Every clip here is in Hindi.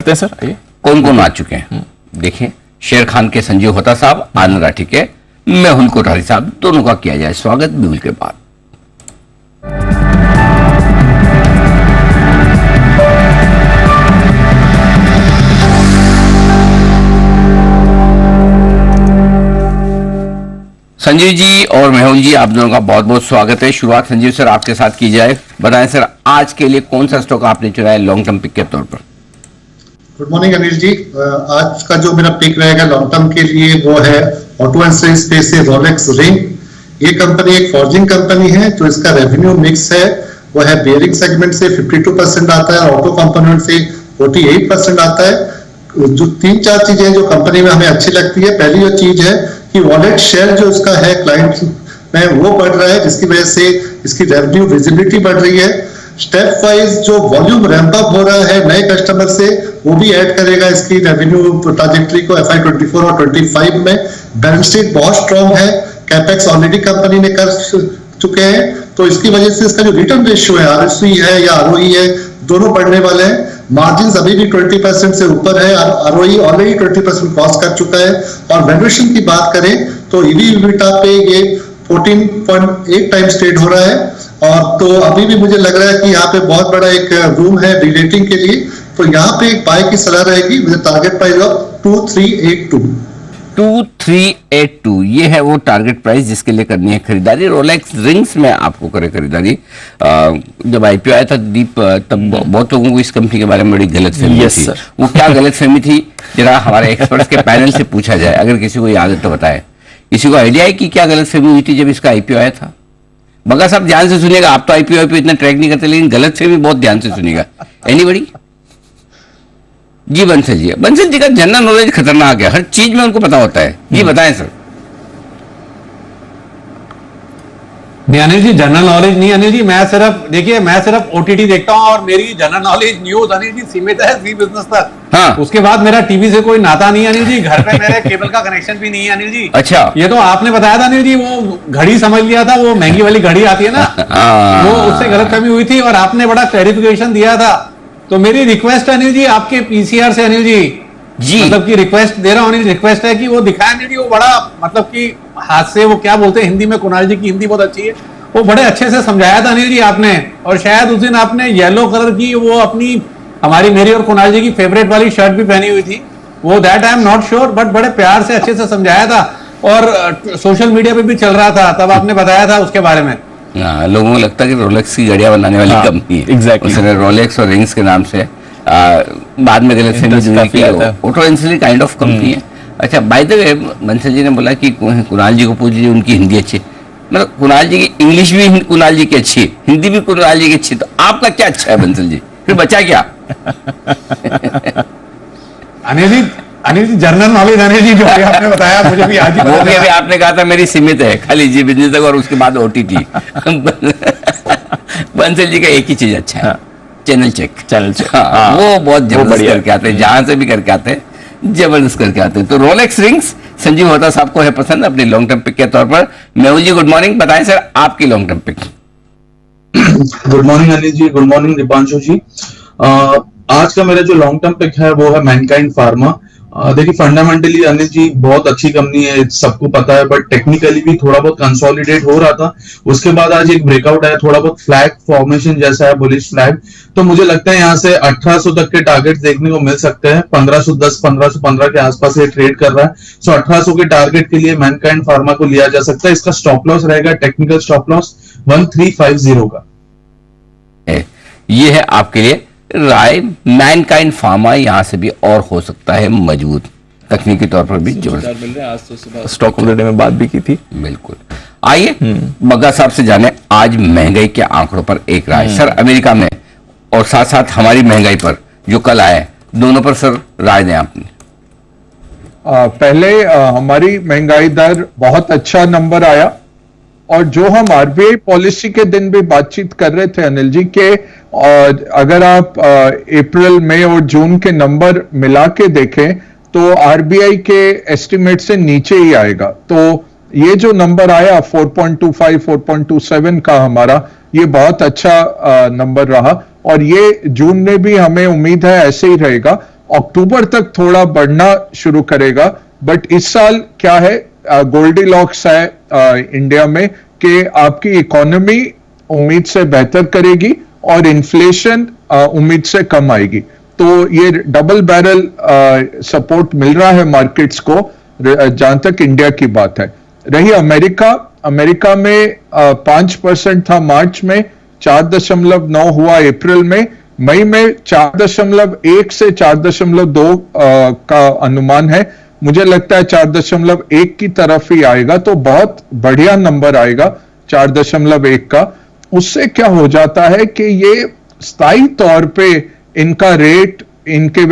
हैं सर, आइए कौन कौन आ चुके हैं देखिए। शेर खान के संजीव होता साहब, आनंद राठी के मेहुल कोठारी साहब, दोनों का किया जाए स्वागत बिहुल के बाद। संजीव जी और मेहुल जी, आप दोनों का बहुत बहुत स्वागत है। शुरुआत संजीव सर आपके साथ की जाए। बताएं सर, आज के लिए कौन सा स्टॉक आपने चुना है लॉन्ग टर्म पिक के तौर पर? गुड मॉर्निंग अनिल जी। आज का जो मेरा पिक रहेगा लॉन्ग टर्म के लिए वो है ऑटो एंड सर्विस स्पेस से रोलेक्स रिंग। ये कंपनी एक फॉर्जिंग कंपनी है। जो इसका रेवेन्यू मिक्स है वो है बेयरिंग सेगमेंट से 52% आता है, ऑटो कंपोनेंट से 48% आता है। जो तीन चार चीजें जो कंपनी में हमें अच्छी लगती है, पहली जो चीज है कि वॉलेट शेयर जो उसका है क्लाइंट में वो बढ़ रहा है, जिसकी वजह से इसकी रेवेन्यू विजिबिलिटी बढ़ रही है। स्टेप वाइज जो वॉल्यूम रैंप अप हो रहा है नए कस्टमर से, वो भी ऐड करेगा इसकी रेवेन्यू ट्रैजेक्टरी को FY 24 और 25 में। बैलेंस शीट बहुत स्ट्रांग है, कैपेक्स ऑलरेडी कंपनी ने कर चुके हैं, तो इसकी वजह से इसका जो रिटर्न रेशियो है, ROC है या ROE है, दोनों बढ़ने वाले हैं। मार्जिन अभी भी 20% से ऊपर है, ROE ऑलरेडी 20% क्रॉस कर चुका है। और वैल्यूएशन की बात करें तो EV/EBITDA पे ये 14.8 टाइम्स ट्रेड हो रहा है। और तो अभी भी मुझे लग रहा है कि यहाँ पे बहुत बड़ा एक रूम है रीरेटिंग के लिए, तो यहाँ पे एक बाय की सलाह रहेगी विद टारगेट प्राइस ऑफ 2382। 2382 ये है वो टारगेट प्राइस जिसके लिए करनी है खरीदारी। रोलेक्स रिंग्स में आपको करे खरीदारी। जब IPO आया था दीप, तब बहुत लोगों को इस कंपनी के बारे में बड़ी गलतफहमी थी। वो क्या गलतफहमी थी, जरा हमारे एक्सपर्ट्स के पैनल से पूछा जाए, अगर किसी को याद है तो बताए। किसी को आइडिया है कि क्या गलतफहमी हुई थी जब इसका IPO आया था? बगा साहब ध्यान से सुनिएगा, आप तो IPO इतना ट्रैक नहीं करते, लेकिन गलतफहमी बहुत ध्यान से सुनिएगा। एनीबडी? जी बंसल जी का जनरल नॉलेज खतरनाक है, हर चीज में उनको पता होता है। जी बताएं सर। नहीं अनिल जी, जनरल नॉलेज नहीं अनिल जी, मैं सिर्फ OTT देखता हूं और मेरी general knowledge news Anil ji सीमित है ज़ी बिजनेस तक। हाँ। उसके बाद मेरा टीवी से कोई नाता नहीं है अनिल जी, घर पे मेरे केबल का कनेक्शन भी नहीं है अनिल जी। अच्छा, ये तो आपने बताया था अनिल जी, वो घड़ी समझ लिया था, वो महंगी वाली घड़ी आती है ना, वो उससे गलतफहमी हुई थी और आपने बड़ा क्लैरिफिकेशन दिया था। तो मेरी रिक्वेस्ट अनिल जी आपके PCR से अनिल जी, मतलब की रिक्वेस्ट दे रहा हूँ अनिल, रिक्वेस्ट है कि वो दिखाए अनिल जी, वो बड़ा मतलब कि हाथ से वो क्या बोलते हैं हिंदी में, कुणाल जी की हिंदी बहुत अच्छी है, वो बड़े अच्छे से समझाया था अनिल जी आपने। और शायद उस दिन आपने येलो कलर की वो अपनी मेरी और कुणाल जी की फेवरेट वाली शर्ट भी पहनी हुई थी, वो that I am not sure, but बड़े प्यार से अच्छे से समझाया था और सोशल मीडिया पे भी चल रहा था, तब आपने बताया था उसके बारे में। लोगों को लगता है कि रोलेक्स की घड़ियां बनाने वाली कंपनी है। एग्जैक्टली, उसने रोलेक्स और रिंग्स के नाम से बाद में auto ancillary kind of company है। अच्छा, by the way Bansal ji ने बोला कि कुणाल जी को पूछ लीजिए, उनकी हिंदी अच्छी, मतलब कुणाल जी की इंग्लिश भी कुणाल जी की अच्छी, हिंदी भी कुणाल जी की अच्छी, तो आपका क्या अच्छा है बंसल जी? फिर बचा क्या? अनिल जी जनरल नॉलेज अनिल जी जो आपने बताया मुझे भी आज ही वो भी अभी आपने कहा था मेरी सीमित है, खाली जी बिजनेस तक और उसके बाद OTT। बंसल जी का एक ही चीज अच्छा है, चैनल चेक। वो बहुत जबरदस्त करके आते हैं, जहां से भी करके आते हैं, जबरदस्त करके आते हैं। तो रोलेक्स रिंग्स संजीव होता साहब को है पसंद अपनी लॉन्ग टर्म पिक के तौर पर। मेहुल जी गुड मॉर्निंग, बताएं सर आपकी long term pick. Good morning Anil ji, good morning Deepanshu ji. आज का मेरा जो लॉन्ग टर्म पिक है वो है मैनकाइंड फार्मा। देखिए फंडामेंटली अनिल जी बहुत अच्छी कंपनी है, सबको पता है, बट टेक्निकली भी थोड़ा बहुत कंसोलिडेट हो रहा था। उसके बाद आज एक ब्रेकआउट है, थोड़ा बहुत फ्लैग फॉर्मेशन जैसा है, बुलिश फ्लैग। तो मुझे लगता है यहाँ से 1800 तक के टारगेट देखने को मिल सकते हैं। 1510 1515 के आसपास ये ट्रेड कर रहा है, सो 1800 के टारगेट के लिए मैनकाइंड फार्मा को लिया जा सकता है। इसका स्टॉप लॉस रहेगा, टेक्निकल स्टॉप लॉस 1350 का। ये है आपके लिए राय। मैनकाइंड फार्मा यहां से भी और हो सकता है मजबूत, तकनीकी तौर पर भी जबरदस्त मिल रहे हैं। आज तो सुबह स्टॉक ऑफ द डे में बात भी की थी। बिल्कुल। आइए बग्गा साहब से जाने आज महंगाई के आंकड़ों पर एक राय। सर अमेरिका में और साथ साथ हमारी महंगाई पर जो कल आए, दोनों पर सर राय दें आपने। पहले हमारी महंगाई दर बहुत अच्छा नंबर आया, और जो हम RBI पॉलिसी के दिन भी बातचीत कर रहे थे अनिल जी के, अगर आप अप्रैल मई और जून के नंबर मिला के देखें तो RBI के एस्टिमेट से नीचे ही आएगा। तो ये जो नंबर आया 4.25 4.27 का हमारा, ये बहुत अच्छा नंबर रहा, और ये जून में भी हमें उम्मीद है ऐसे ही रहेगा। अक्टूबर तक थोड़ा बढ़ना शुरू करेगा, बट इस साल क्या है, गोल्डीलॉक्स है इंडिया में कि आपकी इकोनॉमी उम्मीद से बेहतर करेगी और इन्फ्लेशन उम्मीद से कम आएगी। तो ये डबल बैरल सपोर्ट मिल रहा है मार्केट्स को जहां तक इंडिया की बात है। रही अमेरिका में 5% था मार्च में, 4.9 हुआ अप्रैल में, मई में 4.1 से 4.2 का अनुमान है। मुझे लगता है 4.1 की तरफ ही आएगा, तो बहुत बढ़िया नंबर आएगा 4.1 का। उससे क्या हो जाता है कि ये स्थायी तौर पे इनका रेट इनके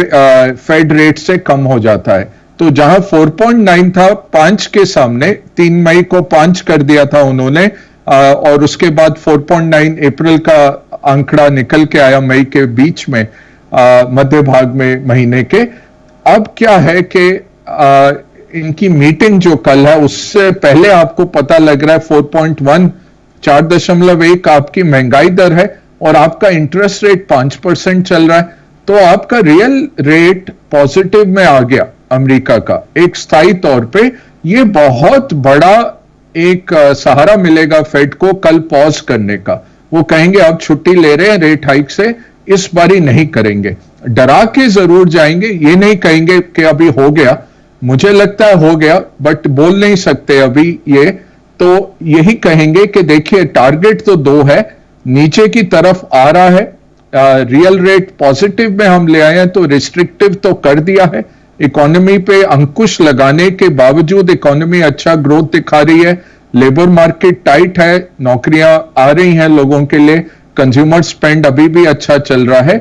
फेड रेट से कम हो जाता है। तो जहां 4.9 था 5 के सामने, 3 मई को 5 कर दिया था उन्होंने, और उसके बाद 4.9 अप्रैल का आंकड़ा निकल के आया मई के बीच में, मध्य भाग में महीने के। अब क्या है कि इनकी मीटिंग जो कल है उससे पहले आपको पता लग रहा है 4.1, 4.1 आपकी महंगाई दर है और आपका इंटरेस्ट रेट 5% चल रहा है। तो आपका रियल रेट पॉजिटिव में आ गया अमेरिका का एक स्थायी तौर पे। ये बहुत बड़ा एक सहारा मिलेगा फेड को कल पॉज करने का। वो कहेंगे अब छुट्टी ले रहे हैं रेट हाइक से, इस बारी नहीं करेंगे। डरा के जरूर जाएंगे, ये नहीं कहेंगे कि अभी हो गया। मुझे लगता है हो गया, बट बोल नहीं सकते अभी ये। तो यही कहेंगे कि देखिए टारगेट तो 2 है, नीचे की तरफ आ रहा है, रियल रेट पॉजिटिव में हम ले आए हैं, तो रिस्ट्रिक्टिव तो कर दिया है। इकोनॉमी पे अंकुश लगाने के बावजूद इकोनॉमी अच्छा ग्रोथ दिखा रही है, लेबर मार्केट टाइट है, नौकरियां आ रही हैं लोगों के लिए, कंज्यूमर स्पेंड अभी भी अच्छा चल रहा है।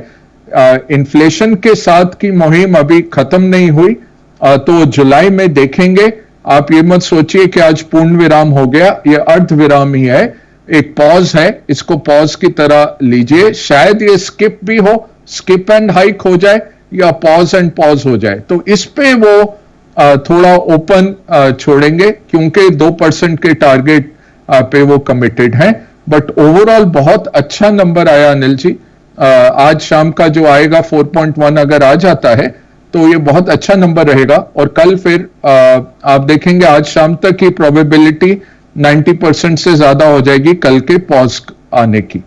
इन्फ्लेशन के साथ की मुहिम अभी खत्म नहीं हुई, तो जुलाई में देखेंगे। आप ये मत सोचिए कि आज पूर्ण विराम हो गया, ये अर्ध विराम ही है, एक पॉज है, इसको पॉज की तरह लीजिए। शायद ये स्किप भी हो, स्किप एंड हाइक हो जाए या पॉज एंड पॉज हो जाए, तो इस पे वो थोड़ा ओपन छोड़ेंगे क्योंकि 2% के टारगेट पे वो कमिटेड हैं। बट ओवरऑल बहुत अच्छा नंबर आया अनिल जी। आज शाम का जो आएगा 4.1 अगर आ जाता है तो ये बहुत अच्छा नंबर रहेगा, और कल फिर आप देखेंगे आज शाम तक की प्रोबेबिलिटी 90% से ज्यादा हो जाएगी कल के पॉज आने की।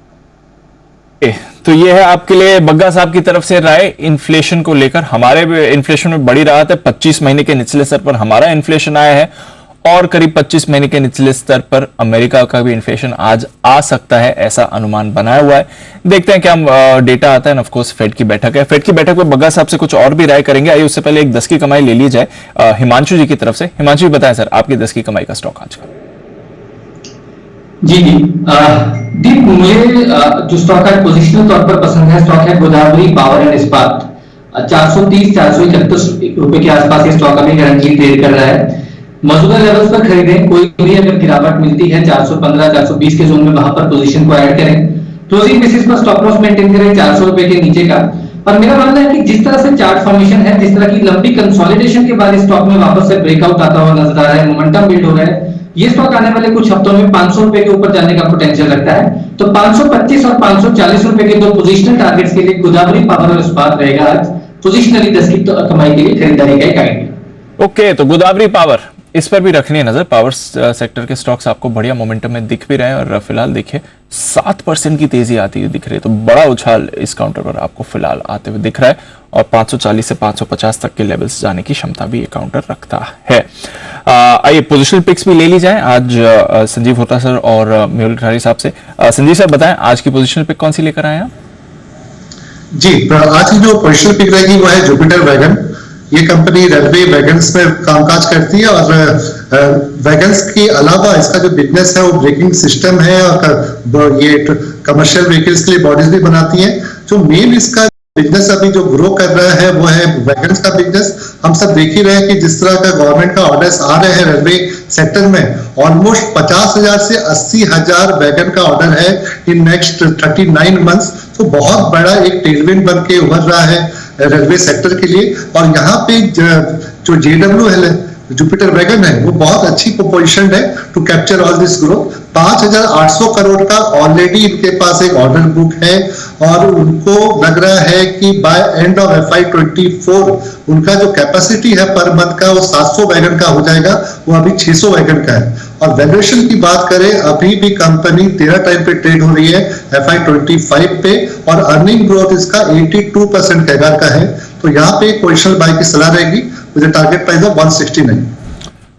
तो ये है आपके लिए बग्गा साहब की तरफ से राय इन्फ्लेशन को लेकर। हमारे इन्फ्लेशन में बड़ी राहत है, 25 महीने के निचले स्तर पर हमारा इन्फ्लेशन आया है और करीब 25 महीने के निचले स्तर पर अमेरिका का भी इन्फ्लेशन आज आ सकता है, ऐसा अनुमान बनाया हुआ है। देखते हैं क्या डेटा आता है। ऑफ कोर्स फेड की बैठक है, फेड की बैठक में बग्गा साहब से कुछ और भी राय करेंगे। आइए उससे पहले एक 10 की कमाई ले ली जाए हिमांशु जी की तरफ से। हिमांशु जी बताएं सर, आपकी 10 की कमाई का स्टॉक आज का। जी दीप, मुझे जो स्टॉक है पोजिशनल तौर पर पसंद है, स्टॉक है गोदावरी पावर एंड इस्पात। 430-431 रुपए के आसपास ये स्टॉक अभी करंटली ट्रेड कर रहा है। मौजूदा लेवल्स पर खरीदें, कोई भी अगर गिरावट मिलती है 415-420 के जोन में, वहां पर पोजीशन को ऐड करें। क्लोजिंग बेसिस पर स्टॉप लॉस मेंटेन करें 400 रुपए के नीचे का। और मेरा मानना है कि जिस तरह से चार्ट फॉर्मेशन है, जिस तरह की लंबी कंसोलिडेशन के बाद स्टॉक में वापस से ब्रेकआउट आता हुआ नजर आ रहा है, मोमेंटम बिल्ड हो रहा है, ये स्टॉक आने वाले कुछ हफ्तों में 500 रुपए के ऊपर जाने का पोटेंशियल रखता है। तो 525 और 540 रुपए के 2 पोजिशनल टारगेट्स के लिए गोदावरी पावर और इस्पात रहेगा आज पोजिशनली 10 की कमाई के लिए खरीदारी का एक आइडिया। ओके, तो गोदावरी पावर इस पर भी रखनी है नजर। पावर सेक्टर के स्टॉक्स आपको बढ़िया मोमेंटम में दिख भी रहे हैं और फिलहाल देखिए 7% की तेजी आती हुई दिख रही है, तो बड़ा उछाल इस काउंटर पर आपको फिलहाल आते हुए दिख रहा है और 540 से 550 तक के लेवल्स जाने की क्षमता भी ये काउंटर रखता है। आइए पोजिशनल पिक्स भी ले ली जाए आज संजीव होता सर और मेहुल खरारी साहब से। संजीव सर बताएं आज की पोजिशनल पिक कौन सी लेकर आए आप? जी, आज की जो पोजिशनल पिक रहेगी वो है जुपिटर वैगन। ये कंपनी रेलवे वैगन्स में कामकाज करती है और वैगन्स के अलावा इसका जो बिजनेस है वो ब्रेकिंग सिस्टम है और ये कमर्शियल व्हीकल्स के लिए बॉडीज भी बनाती है। जो मेन इसका बिजनेस अभी जो ग्रो कर रहा है वो है वैगन्स का बिजनेस। हम सब देख ही रहे हैं कि जिस तरह का गवर्नमेंट का ऑर्डर्स आ रहे हैं रेलवे सेक्टर में, ऑलमोस्ट 50,000 से 80,000 वैगन का ऑर्डर है इन नेक्स्ट 39 मंथ्स। तो बहुत बड़ा एक टेलविंड बन के उभर रहा है रेलवे सेक्टर के लिए। और यहाँ पे जो JW जुपिटर वैगन है वो बहुत अच्छी पोजीशन है to capture all this growth. 5,800 crore का ऑलरेडी इनके पास एक ऑर्डर बुक है और उनको लग रहा है कि बाय एंड ऑफ FY24 उनका जो कैपेसिटी है पर मंथ का वो 700 वैगन का हो जाएगा, वो अभी 600 वैगन का है। और वैल्यूएशन की बात करें, अभी भी कंपनी 13 टाइम पे ट्रेड हो रही है FY25 पे और अर्निंग ग्रोथ इसका 82% कैगर का है। तो यहाँ पे पोजिशनल बाय की सलाह रहेगी with target price of 169।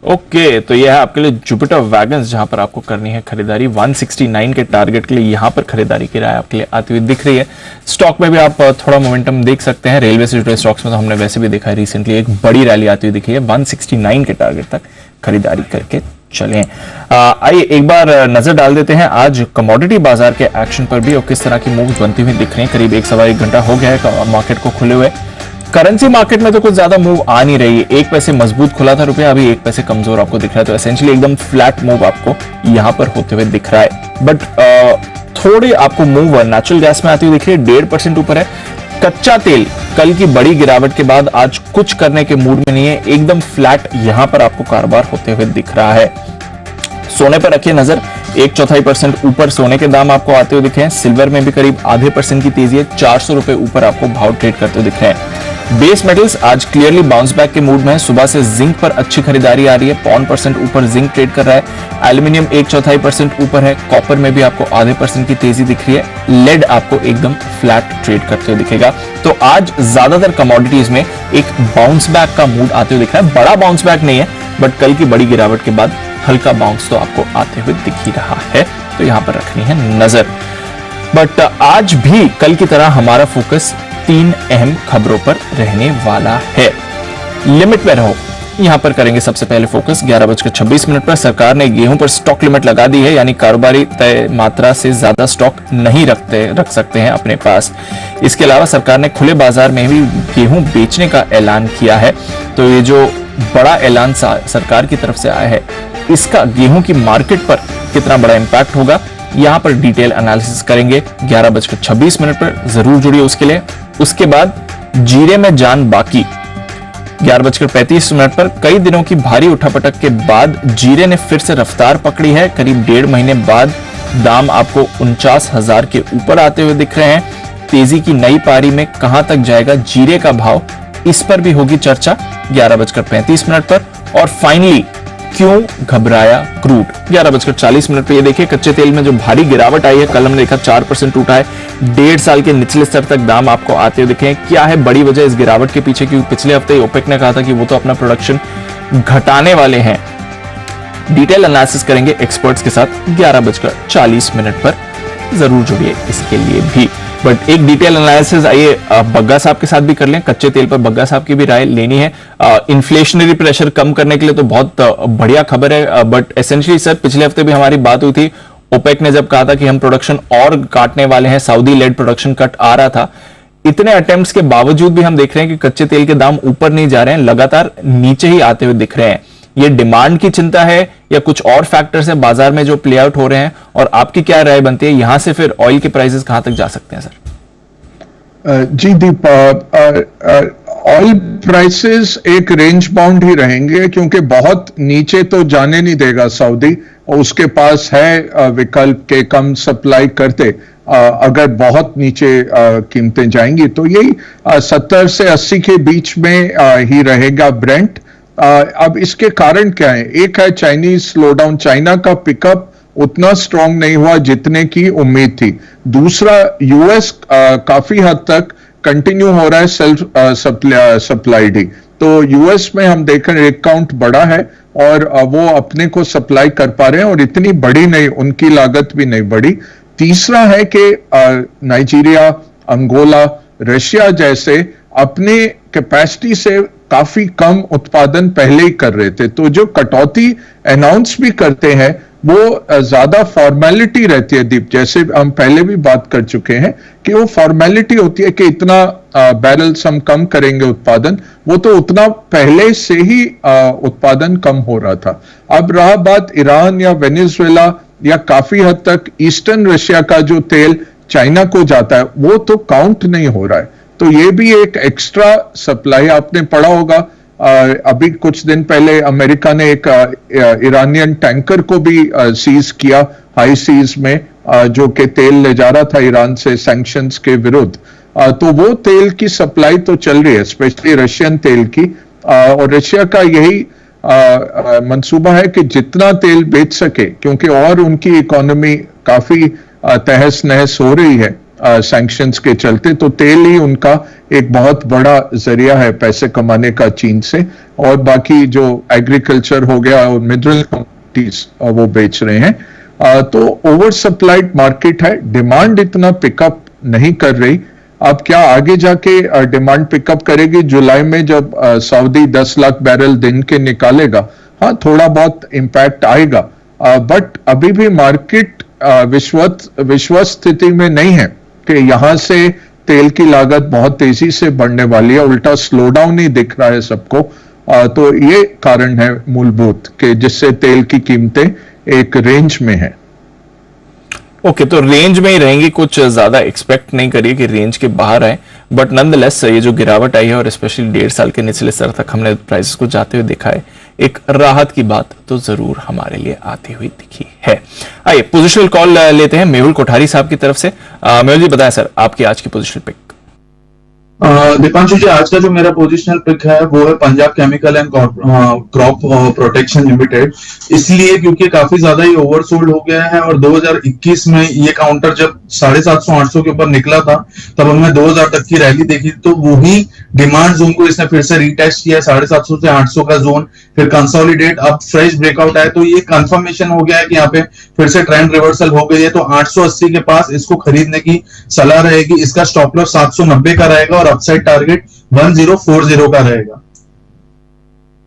Okay, तो यह है आपके लिए जुपिटर वैगन्स, जहां पर आपको करनी है खरीदारी 169 के टारगेट के लिए। यहां पर खरीदारी की राय आपके लिए आती हुई दिख रही है। स्टॉक में भी आप थोड़ा मोमेंटम देख सकते हैं। रेलवे से जुड़े स्टॉक्स में तो हमने वैसे भी देखा है रिसेंटली एक बड़ी रैली आती हुई दिखी है। 169 के टारगेट तक खरीदारी करके चलें। आइए एक बार नजर डाल देते हैं आज कमोडिटी बाजार के एक्शन पर भी और किस तरह की मूव्स बनती हुई दिख रही हैं। करीब 1-1.25 घंटा हो गया है मार्केट को खुले हुए। करेंसी मार्केट में तो कुछ ज्यादा मूव आ नहीं रही है। 1 पैसे मजबूत खुला था रुपया, अभी 1 पैसे कमजोर आपको दिख रहा है। तो एसेंशियली एकदम फ्लैट मूव आपको यहां पर होते हुए दिख रहा है। बट थोड़ी आपको मूव नेचुरल गैस में आती हुई दिख रही है, 1.5% ऊपर है। कच्चा तेल कल की बड़ी गिरावट के बाद आज कुछ करने के मूड में नहीं है, एकदम फ्लैट यहां पर आपको कारोबार होते हुए दिख रहा है। सोने पर रखिए नजर, 1/4% ऊपर सोने के दाम आपको आते हुए दिखे हैं। सिल्वर में भी करीब ½ % की तेजी है, 400 रुपए ऊपर आपको भाव ट्रेड करते हुए दिख रहे हैं। बेस मेटल्स आज क्लियरली बाउंस बैक के मूड में है। सुबह से जिंक पर अच्छी खरीदारी आ रही है, 0.5% ऊपर जिंक ट्रेड कर रहा है। एल्यूमिनियम 1/4% ऊपर है। कॉपर में भी आपको ½ % की तेजी दिख रही है। लेड आपको एकदम फ्लैट ट्रेड करते हुए दिखेगा। तो आज ज्यादातर कमोडिटीज में एक बाउंस बैक का मूड आते हुए दिख रहा है। बड़ा बाउंस बैक नहीं है, बट कल की बड़ी गिरावट के बाद हल्का बाउंस तो आपको आते हुए दिख ही रहा है। तो यहां पर रखनी है नजर। बट आज भी कल की तरह हमारा फोकस 3 अहम खबरों पर रहने वाला है। लिमिट में रहो, यहां पर करेंगे सबसे पहले फोकस। 11:26 पर सरकार ने गेहूं पर स्टॉक लिमिट लगा दी है, यानी कारोबारी तय मात्रा से ज्यादा स्टॉक नहीं रख सकते हैं अपने पास। इसके अलावा सरकार ने खुले बाजार में भी गेहूं बेचने का ऐलान किया है। तो ये जो बड़ा ऐलान सरकार की तरफ से आया है, इसका गेहूं की मार्केट पर कितना बड़ा इंपैक्ट होगा, यहां पर डिटेल एनालिसिस करेंगे। 11:26 पर जरूर जुड़िए उसके लिए। उसके बाद जीरे में जान बाकी, 11:35 पर कई दिनों की भारी उठापटक के बाद जीरे ने फिर से रफ्तार पकड़ी है। करीब 1.5 महीने बाद दाम आपको 49,000 के ऊपर आते हुए दिख रहे हैं। तेजी की नई पारी में कहां तक जाएगा जीरे का भाव, इस पर भी होगी चर्चा 11:35 पर। और फाइनली क्यों घबराया क्रूड, 11:40 पर। ये देखिए कच्चे तेल में जो भारी गिरावट आई है, कल हमने देखा 4% टूटा है। 1.5 साल के निचले स्तर तक दाम आपको आते हुए दिखे। क्या है बड़ी वजह इस गिरावट के पीछे? क्योंकि पिछले हफ्ते ओपेक ने कहा था कि वो तो अपना प्रोडक्शन घटाने वाले हैं। डिटेल एनालिसिस करेंगे एक्सपर्ट्स के साथ 11:40 पर। जरूर जुड़िए इसके लिए भी। बट एक डिटेल एनालिसिस आइए बग्गा साहब के साथ भी कर लें। कच्चे तेल पर बग्गा साहब की भी राय लेनी है। इन्फ्लेशनरी प्रेशर कम करने के लिए तो बहुत बढ़िया खबर है। बट एसेंशियली सर, पिछले हफ्ते भी हमारी बात हुई थी, ओपेक ने जब कहा था कि हम प्रोडक्शन और काटने वाले हैं, सऊदी लेड प्रोडक्शन कट आ रहा था। इतने अटेम्प्ट्स के बावजूद भी हम देख रहे हैं कि कच्चे तेल के दाम ऊपर नहीं जा रहे हैं, लगातार नीचे ही आते हुए दिख रहे हैं। ये डिमांड की चिंता है या कुछ और फैक्टर्स हैं बाजार में जो प्ले आउट हो रहे हैं? और आपकी क्या राय बनती है, यहां से फिर ऑयल के प्राइसेस कहां तक जा सकते हैं सर? जी दीप, ऑयल प्राइसेस एक रेंज बाउंड ही रहेंगे, क्योंकि बहुत नीचे तो जाने नहीं देगा सऊदी, और उसके पास है विकल्प के कम सप्लाई करते। अगर बहुत नीचे कीमतें जाएंगी तो यही 70 से 80 के बीच में ही रहेगा ब्रेंट। अब इसके कारण क्या है? एक है चाइनीज स्लोडाउन, चाइना का पिकअप उतना स्ट्रांग नहीं हुआ जितने की उम्मीद थी। दूसरा, यूएस काफी हद तक कंटिन्यू हो रहा है सेल्फ सप्लाइड ही। तो यूएस में हम देख रहे हैं एक काउंट बड़ा है और वो अपने को सप्लाई कर पा रहे हैं, और इतनी बड़ी नहीं, उनकी लागत भी नहीं बढ़ी। तीसरा है कि नाइजीरिया, अंगोला, रशिया जैसे अपने कैपेसिटी से काफी कम उत्पादन पहले ही कर रहे थे। तो जो कटौती अनाउंस भी करते हैं वो ज्यादा फॉर्मेलिटी रहती है दीप, जैसे हम पहले भी बात कर चुके हैं कि वो फॉर्मेलिटी होती है कि इतना बैरल्स हम कम करेंगे उत्पादन, वो तो उतना पहले से ही उत्पादन कम हो रहा था। अब रहा बात ईरान या वेनेजुएला या काफी हद तक ईस्टर्न रशिया का जो तेल चाइना को जाता है, वो तो काउंट नहीं हो रहा है। तो ये भी एक एक्स्ट्रा सप्लाई आपने पढ़ा होगा अभी कुछ दिन पहले अमेरिका ने एक ईरानियन टैंकर को भी सीज किया हाई सीज में, जो कि तेल ले जा रहा था ईरान से सैंक्शंस के विरुद्ध। तो वो तेल की सप्लाई तो चल रही है, स्पेशली रशियन तेल की, और रशिया का यही मंसूबा है कि जितना तेल बेच सके, क्योंकि और उनकी इकोनॉमी काफी तहस नहस हो रही है सैंक्शंस के चलते, तो तेल ही उनका एक बहुत बड़ा जरिया है पैसे कमाने का चीन से, और बाकी जो एग्रीकल्चर हो गया और मिनरल कमोडिटीज वो बेच रहे हैं। तो ओवर सप्लाइड मार्केट है, डिमांड इतना पिकअप नहीं कर रही। अब क्या आगे जाके डिमांड पिकअप करेगी? जुलाई में जब सऊदी 10 लाख बैरल दिन के निकालेगा, हाँ थोड़ा बहुत इंपैक्ट आएगा, बट अभी भी मार्केट विश्वस्त स्थिति में नहीं है कि यहां से तेल की लागत बहुत तेजी से बढ़ने वाली है, उल्टा स्लो डाउन ही दिख रहा है सबको। तो ये कारण है मूलभूत कि जिससे तेल की कीमतें एक रेंज में है। ओके, तो रेंज में ही रहेंगी, कुछ ज्यादा एक्सपेक्ट नहीं करिए कि रेंज के बाहर आए, बट नॉनदलेस ये जो गिरावट आई है और स्पेशली 1.5 साल के निचले स्तर तक हमने प्राइसेस को जाते हुए देखा है, एक राहत की बात तो जरूर हमारे लिए आती हुई दिखी है। आइए पोजिशनल कॉल लेते हैं मेहुल कोठारी साहब की तरफ से। मेहुल जी बताएं सर, आपकी आज की पोजिशनल पिक। दीपांशु जी, आज का जो मेरा पोजिशनल पिक है वो है Punjab chemical and crop protection limited, इसलिए क्योंकि काफी ज्यादा ही ओवरसोल्ड हो गया है, और 2021 में ये काउंटर जब 750-800 के ऊपर निकला था, तब हमने 2000 तक की रैली देखी, तो वही डिमांड जोन को इसने फिर से रीटेस्ट किया, 750 से 800 का जोन, फिर कंसोलिडेट, अब फ्रेश ब्रेकआउट आया, तो ये कंफर्मेशन हो गया है कि यहाँ पे फिर से ट्रेंड रिवर्सल हो गई है। तो 880 के पास इसको खरीदने की सलाह रहेगी। इसका स्टॉप लॉस 790 का रहेगा और अपसाइड टारगेट 1040 का रहेगा।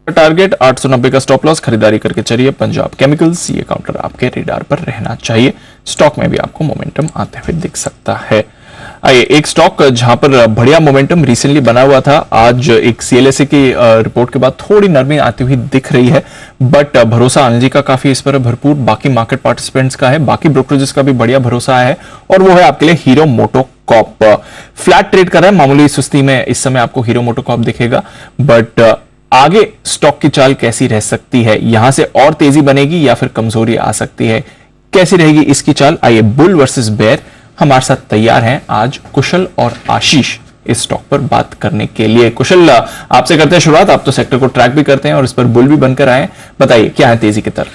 टारगेट 890 का स्टॉप लॉस, खरीदारी करके चलिए पंजाब केमिकल्स, ये काउंटर आपके रेडार पर रहना चाहिए। स्टॉक में भी आपको मोमेंटम आते हुए दिख सकता है। आइए एक स्टॉक जहां पर बढ़िया मोमेंटम रिसेंटली बना हुआ था, आज एक सीएलएसए की रिपोर्ट के बाद थोड़ी नरमी आती हुई दिख रही है, बट भरोसा अनिल जी का काफी इस पर भरपूर, बाकी मार्केट पार्टिसिपेंट्स का है, बाकी ब्रोकरेजेस का भी बढ़िया भरोसा है, और वो है आपके लिए हीरो मोटोकॉर्प। फ्लैट ट्रेड कर रहा है, मामूली सुस्ती में इस समय आपको हीरो मोटोकॉर्प दिखेगा, बट आगे स्टॉक की चाल कैसी रह सकती है? यहां से और तेजी बनेगी या फिर कमजोरी आ सकती है? कैसी रहेगी इसकी चाल? आइए बुल वर्सेस बेयर हमारे साथ तैयार हैं आज कुशल और आशीष इस स्टॉक पर बात करने के लिए। कुशल, आपसे करते हैं शुरुआत, आप तो सेक्टर को ट्रैक भी करते हैं और इस पर बुल भी बनकर आए, बताइए क्या है तेजी के तर्क?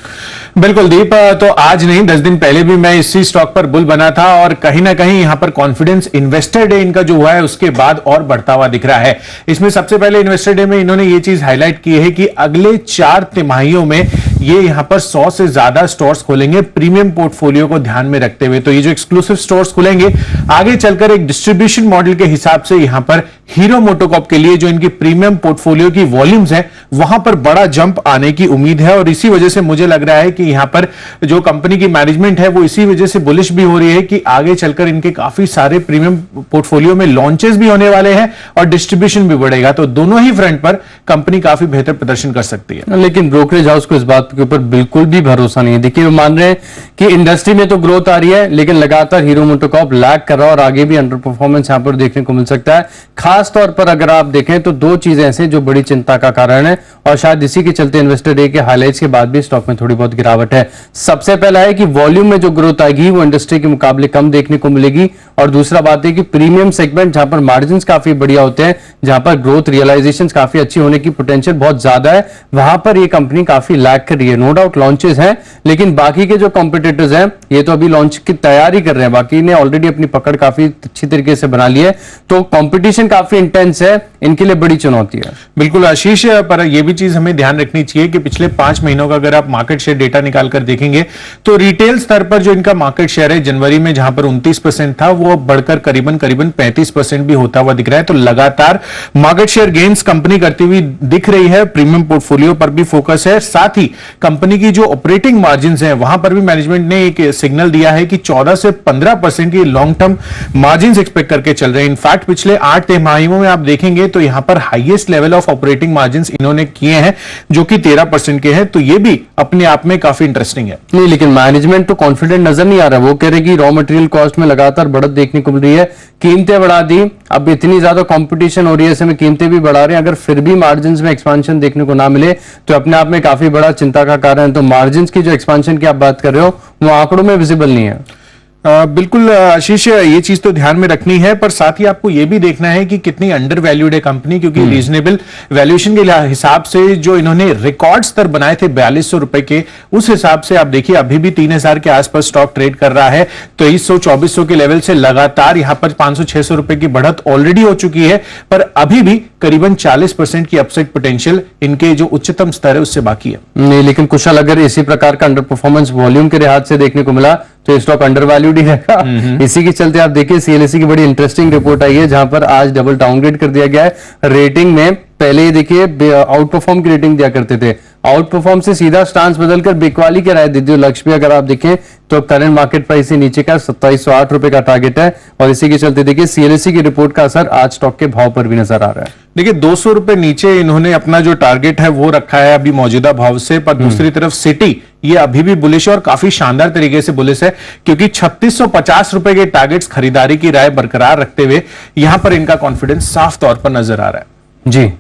बिल्कुल दीप, तो आज नहीं 10 दिन पहले भी मैं इसी स्टॉक पर बुल बना था, और कहीं ना कहीं यहां पर कॉन्फिडेंस इन्वेस्टर डे इनका जो हुआ है उसके बाद और बढ़ता हुआ दिख रहा है। इसमें सबसे पहले इन्वेस्टर डे में इन्होंने ये चीज हाईलाइट की है कि अगले 4 तिमाहियों में ये यहां पर 100 से ज्यादा स्टोर्स खोलेंगे प्रीमियम पोर्टफोलियो को ध्यान में रखते हुए। तो ये जो एक्सक्लूसिव स्टोर्स खुलेंगे आगे चलकर एक डिस्ट्रीब्यूशन मॉडल के हिसाब से यहां पर हीरो मोटोकॉर्प के लिए जो इनकी प्रीमियम पोर्टफोलियो की वॉल्यूम्स है वहां पर बड़ा जंप आने की उम्मीद है, और इसी वजह से मुझे लग रहा है कि यहां पर जो कंपनी की मैनेजमेंट है वो इसी वजह से बुलिश भी हो रही है कि आगे चलकर इनके काफी सारे प्रीमियम पोर्टफोलियो में लॉन्चेस भी होने वाले हैं और डिस्ट्रीब्यूशन भी बढ़ेगा। तो दोनों ही फ्रंट पर कंपनी काफी बेहतर प्रदर्शन कर सकती है। लेकिन ब्रोकरेज हाउस को इस बात के ऊपर बिल्कुल भी भरोसा नहीं है। देखिए वो मान रहे हैं कि इंडस्ट्री में तो ग्रोथ आ रही है, लेकिन लगातार हीरो मोटोकॉर्प लैग कर रहा है और आगे भी अंडर परफॉर्मेंस यहां पर देखने को मिल सकता है। खास तौर पर अगर आप देखें तो 2 चीजें ऐसे जो बड़ी चिंता का कारण है, और शायद इसी के चलते इन्वेस्टर डे के हाइलाइट्स के बाद भी स्टॉक में थोड़ी बहुत गिरावट है। सबसे पहला है कि वॉल्यूम में जो ग्रोथ आएगी वो इंडस्ट्री के मुकाबले कम देखने को मिलेगी, और दूसरा बात है कि प्रीमियम सेगमेंट जहां पर मार्जिन काफी बढ़िया होते हैं, जहां पर ग्रोथ रियलाइजेशन काफी अच्छी होने की पोटेंशियल बहुत ज्यादा है, वहां पर ये कंपनी काफी लैग कर रही है। नो डाउट लॉन्चेस हैं, लेकिन बाकी के जो कॉम्पिटिटर्स हैं ये तो अभी लॉन्च की तैयारी कर रहे हैं, बाकी ने ऑलरेडी अपनी पकड़ काफी अच्छी तरीके से बना ली है। तो कॉम्पिटिशन काफी इंटेंस है, इनके लिए बड़ी चुनौती है। बिल्कुल आशीष, पर यह भी चीज हमें ध्यान रखनी चाहिए कि पिछले 5 महीनों का अगर आप मार्केट शेयर डेटा निकाल कर देखेंगे तो रिटेल स्तर पर जो इनका मार्केट शेयर है जनवरी में जहां पर 29% था वो बढ़कर करीबन 35% भी होता हुआ दिख रहा है। तो लगातार मार्केट शेयर गेन्स कंपनी करती हुई दिख रही है, प्रीमियम पोर्टफोलियो पर भी फोकस है, साथ ही कंपनी की जो ऑपरेटिंग मार्जिन है वहां पर भी मैनेजमेंट ने एक सिग्नल दिया है कि 14 से 15% की लॉन्ग टर्म मार्जिन एक्सपेक्ट करके चल रहे हैं। इनफैक्ट पिछले 8 तिमाही तिमाहियों में आप देखेंगे तो यहां पर highest level of operating margin इन्होंने किए हैं जो कि 13% के हैं, तो ये भी अपने आप में काफी इंटरेस्टिंग है। नहीं, लेकिन मैनेजमेंट तो कॉन्फिडेंट नजर नहीं आ रहा। वो कह रहे कि रॉ मटेरियल कॉस्ट में लगातार बढ़त देखने को मिल रही है, कीमतें बढ़ा दी, अब इतनी ज्यादा कंपटीशन हो रही है, ऐसे में कीमतें भी बढ़ा रहे हैं। अगर फिर भी मार्जिन में एक्सपांशन देखने को ना मिले तो अपने आप में काफी बड़ा चिंता का कारण है। तो मार्जिन की जो एक्सपांशन की आप बात कर रहे हो वो आंकड़ों में विजिबल नहीं है। बिल्कुल आशीष, ये चीज तो ध्यान में रखनी है, पर साथ ही आपको ये भी देखना है कि कितनी अंडर वैल्यूड है कंपनी, क्योंकि रीजनेबल वैल्यूएशन के हिसाब से जो इन्होंने रिकॉर्ड स्तर बनाए थे 4200 रुपए के, उस हिसाब से आप देखिए अभी भी 3000 के आसपास स्टॉक ट्रेड कर रहा है। 2300-2400 के लेवल से लगातार यहां पर 500-600 रुपए की बढ़त ऑलरेडी हो चुकी है, पर अभी भी करीबन 40% की अपसाइड पोटेंशियल इनके जो उच्चतम स्तर है उससे बाकी है। नहीं, लेकिन कुशल अगर इसी प्रकार का अंडर परफॉर्मेंस वॉल्यूम के लिहाज से देखने को मिला तो स्टॉक अंडर वैल्यूड ही रहेगा। इसी के चलते आप देखिए सीएलएससी की बड़ी इंटरेस्टिंग रिपोर्ट आई है जहां पर आज डबल डाउनग्रेड कर दिया गया है रेटिंग में। पहले ये देखिए आउट परफॉर्म की रेटिंग दिया करते थे, आउट परफॉर्म से सीधा स्टांस बदलकर बिकवाली के राय दी थी। लक्ष्य भी अगर आप देखें तो करंट मार्केट प्राइस से नीचे का 2708 रुपए का टारगेट है, और इसी के चलते देखिए सीएलएससी की रिपोर्ट का असर आज स्टॉक के भाव पर भी नजर आ रहा है। देखिए 200 रुपए नीचे इन्होंने अपना जो टारगेट है वो रखा है अभी मौजूदा भाव से, पर दूसरी तरफ सिटी ये अभी भी बुलिश है और काफी शानदार तरीके से बुलिश है, क्योंकि 3650 रुपए के टारगेट्स खरीदारी की राय बरकरार रखते हुए यहां पर इनका कॉन्फिडेंस साफ तौर पर नजर आ रहा है। जी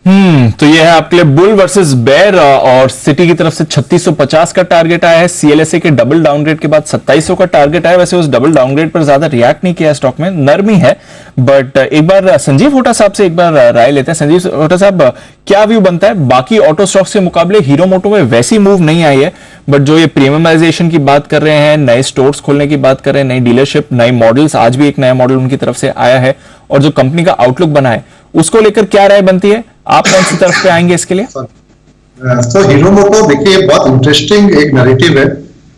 तो यह है आपके लिए बुल वर्सेस बेयर, और सिटी की तरफ से 3650 का टारगेट आया है, सीएलएसए के डबल डाउनग्रेड के बाद 2700 का टारगेट आया। वैसे उस डबल डाउनग्रेड पर ज्यादा रिएक्ट नहीं किया स्टॉक में, नरमी है। बट एक बार संजीव होटा साहब से एक बार राय लेते हैं। संजीव होटा साहब, क्या व्यू बनता है? बाकी ऑटो स्टॉक्स के मुकाबले हीरो मोटो में वैसी मूव नहीं आई है, बट जो ये प्रीमियमाइजेशन की बात कर रहे हैं, नए स्टोर्स खोलने की बात कर रहे हैं, नई डीलरशिप, नए मॉडल्स, आज भी एक नया मॉडल उनकी तरफ से आया है, और जो कंपनी का आउटलुक बना है उसको लेकर क्या राय बनती है? आप कौन सी तरफ पे आएंगे इसके लिए? तो हीरो मोटो देखिए बहुत इंटरेस्टिंग एक नैरेटिव है।